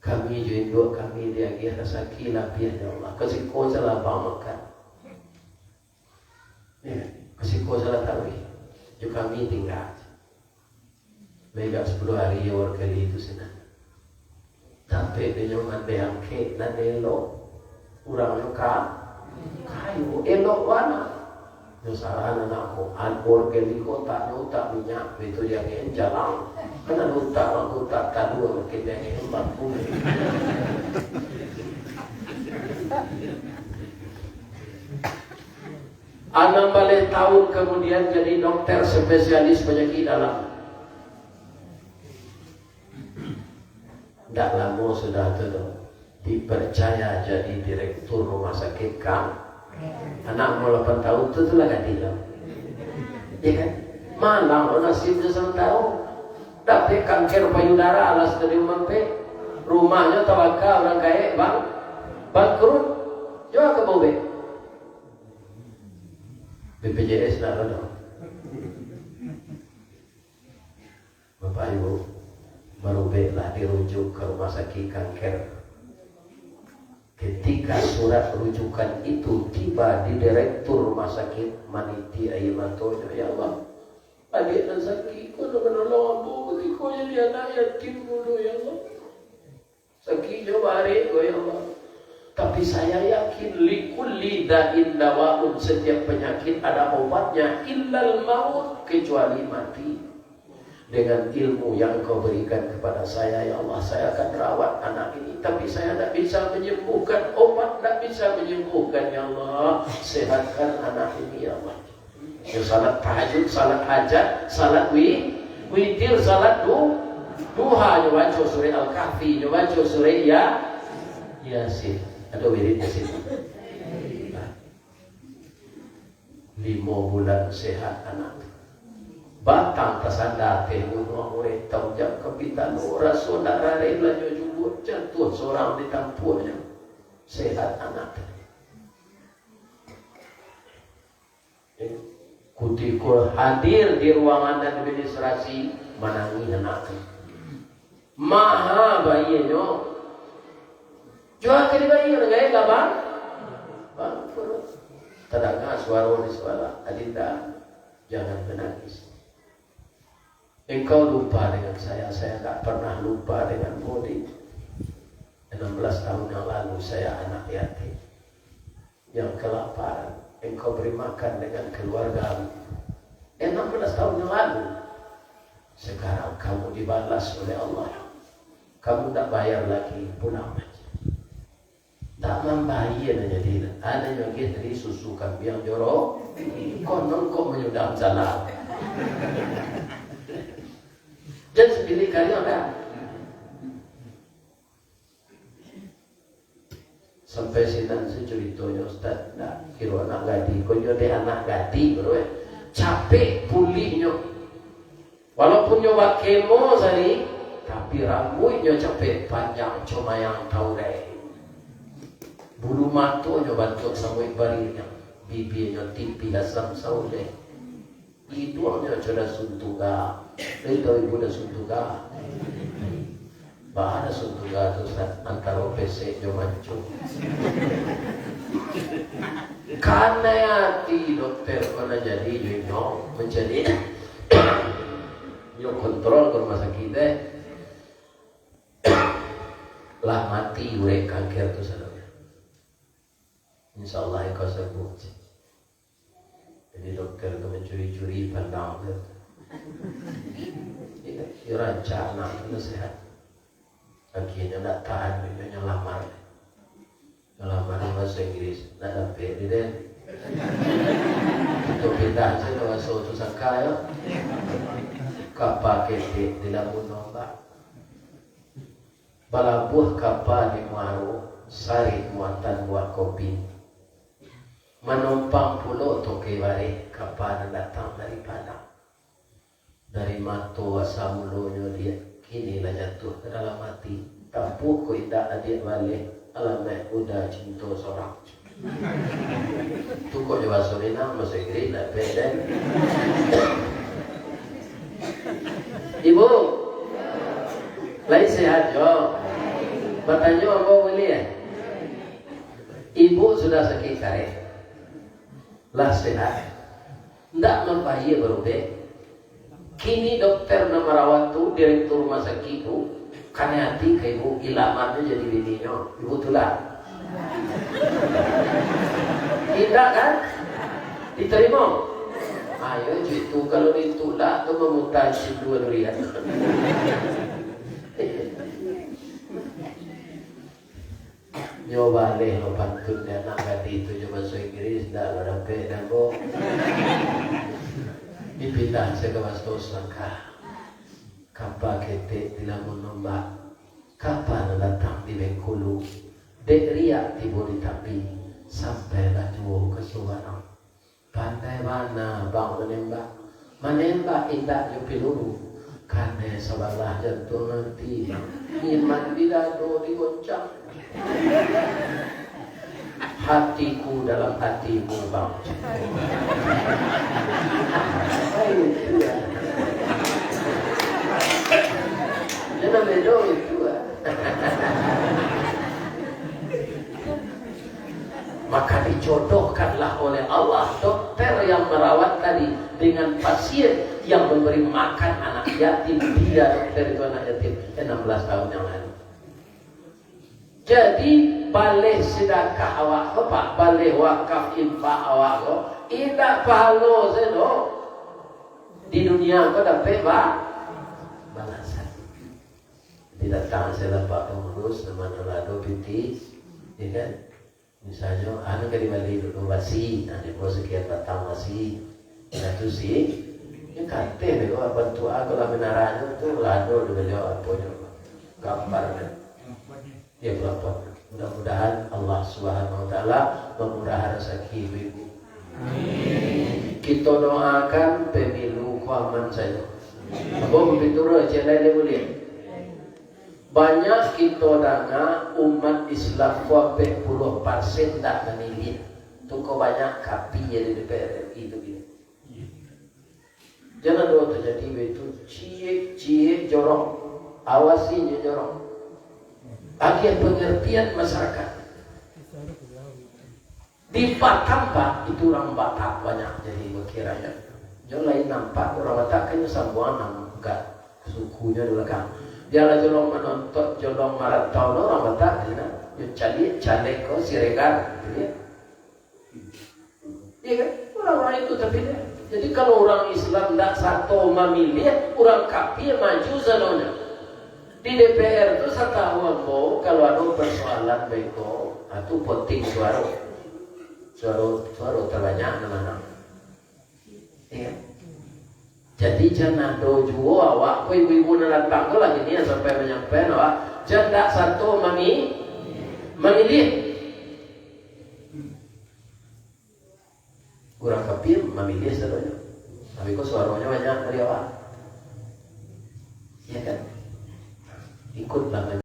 Kami juga kami dia kira rezeki lapian ya Allah. Kasih kau salah bang makan. Ya, kasih kau salah tahu. Juga kami tinggal. Mega 10 hari ya kali itu sana. Tapi dia jangan beangke dan elok. Urang ka kayu elok wana. Nusaran anakku, anpor kali kota nuta minyak itu dia yang jalan. Karena nuta aku tak tahu mungkin dia yang 40. Enam balik tahun kemudian jadi dokter spesialis penyakit dalam. Tidak lama sudah itu dipercaya jadi direktur rumah sakit Kang. Anak mau 8 tahun itu lah kan dia. Ya kan? Malang nasibnya 1 tahun. Tapi kanker payudara alas dari mampe. Rumahnya tawakal orang kaya bang. Bangkrut. Coba ke bobe. BPJS dah ada. Bapak Ibu baru belah dirujuk ke rumah sakit kanker. Ketika surat rujukan itu tiba di direktur rumah sakit Maniti Ayamato, ya Allah, adik dan sakit kau nak menolong aku ketika jadi anak yatim dulu ya Allah. Sakit jawab hari ya Allah. Tapi saya yakin likulli da'in dawaun, setiap penyakit ada obatnya illal maut, kecuali mati. Dengan ilmu yang kau berikan kepada saya ya Allah, saya akan rawat anak ini. Tapi saya tidak bisa menyembuhkan, obat tidak bisa menyembuhkan ya Allah. Sehatkan anak ini ya Allah. Ya, salat tahajud, salat hajat, salat witir, salat duha, baca surah Al-Kahfi, baca surah Yasin. Ada wirid di sini. 5 bulan sehat anak. Batang tersadar bunuh murid tahu jam kapitan orang saudara rela jujur jatuh seorang di tampuannya sehat anak. Kutikul hadir di ruangan administrasi menangi anak. Maha bayinya. Jual ke bayi gaya gaban. Bang perut. Terdengar suara di sekolah. Adinda jangan menangis. Engkau lupa dengan saya tak pernah lupa dengan Bodi. 16 tahun yang lalu saya anak yatim yang kelaparan. Engkau beri makan dengan keluarga. 16 tahun yang lalu. Sekarang kamu dibalas oleh Allah. Kamu tak bayar lagi, pulang aja. Tak membayar aja dia. Ada yang dari susu kambing jorok. Konon kok menyudam salah. Dan sepilih kali ada. Sampai sinan seceritonya Ustaz, nak kira anak gadi, kau jadi anak gadi bro, capek pulihnya. Walaupun nyoba kemo tadi, tapi rambutnya capek panjang, cuma yang tahu deh. Bulu matonya bantu sampai barinya, bibirnya tipi asam saudeh. Hidungnya sudah suntuga, itu ibu dah suntuga. Bahana suntuga tu antara PC jo mancung. Karena hati dokter mana jadi jo menjadi yo kontrol ke rumah sakit deh. Lah mati gue kanker tu saudara. Insyaallah kau sembuh. Jadi dokter itu mencuri-curi pandang itu. Ya rancang anak itu sehat. Akhirnya tidak tahan, dia lamar. Lamar bahasa Inggris, tidak dapat dia deh. Itu pindah saja ke suatu sakaya. Kapal ketik di lamun nombak. Balabuh kapal di Muaru, sari muatan buat kopi. Menumpang pulau toke bare kapal datang dari Padang. Dari Mato Asamulonyo dia kinilah jatuh ke dalam hati. Tampuk ko indah adik balik alamnya udah cinta seorang. Tu kok jawab sorina masuk Inggris lah beda. Ibu, lain sehat jo. Bertanya apa boleh ya? Ibu sudah sakit kare, lah sehat, ndak membahaya berubah. Kini dokter nama rawat tu direktur rumah sakit tu, karena hati ke ibu ilamatnya jadi bininya, ibu tulah. Tidak kan? Diterima. Ayo itu kalau ditolak tu memutasi dua durian. Nyoba leh lo pantun dia nak ganti itu coba bahasa Inggris dah ada beda bo. Dipindah saya ke Wastos langkah. Kapal ketek dilamun nombak. Kapal datang di Bengkulu. Dek riak tiba di tapi sampai laju ke Suwarno. Pandai mana bang menembak indah jo piluru. Karena sebelah jantung nanti iman didado digoncang. Hatiku dalam hatimu bang. Jangan bedo itu. Maka dijodohkanlah oleh Allah dokter yang merawat tadi dengan pasien yang memberi makan anak yatim. Dia dokter itu anak yatim 16 tahun yang lalu. Jadi balik sedekah awak apa? Balik wakaf infak awak ko, tidak pahala seno. Di dunia kau dapat balasan. Jadi datang saya dapat pengurus nama Nolado Binti, ya kan? Misalnya, anu kali balik dulu masih, nanti mau sekian batang masih, nah tu sih, ya kate bego bantu aku lah menaranya tu Nolado dulu apa je, gambar kan? Ya pelapor. Mudah-mudahan Allah Subhanahu Wa Taala memurah rezeki ibu. Kita doakan pemilu aman saja. Apa begitu aja lain boleh. Banyak kita dengar umat Islam 40% tak memilih. Tu kau banyak kapi di DPR itu gitu. Jangan doa terjadi itu cie jorong, awasinya jorong. Bagian pengertian masyarakat. Di Batam Pak itu orang Batak banyak jadi berkiranya. Jangan lain nampak orang Batak kan sambuan enggak sukunya di belakang. Dia lah jolong menonton, jolong marantau orang Batak ni nak. Dia calik ko siregar, iya kan? Orang-orang itu tapi dia. Jadi kalau orang Islam tak satu memilih, orang kafir maju selalunya. Di DPR itu saya tahu apa kalau ada persoalan beko, itu penting suara terbanyak mana? Iya. Jadi jangan dojo awak, kau ibu-ibu datang tu lagi ni sampai menyampaikan awak, jangan satu memilih. Kurang kafir memilih selalunya, tapi kau suaranya banyak dari awak, iya kan? Ikutlah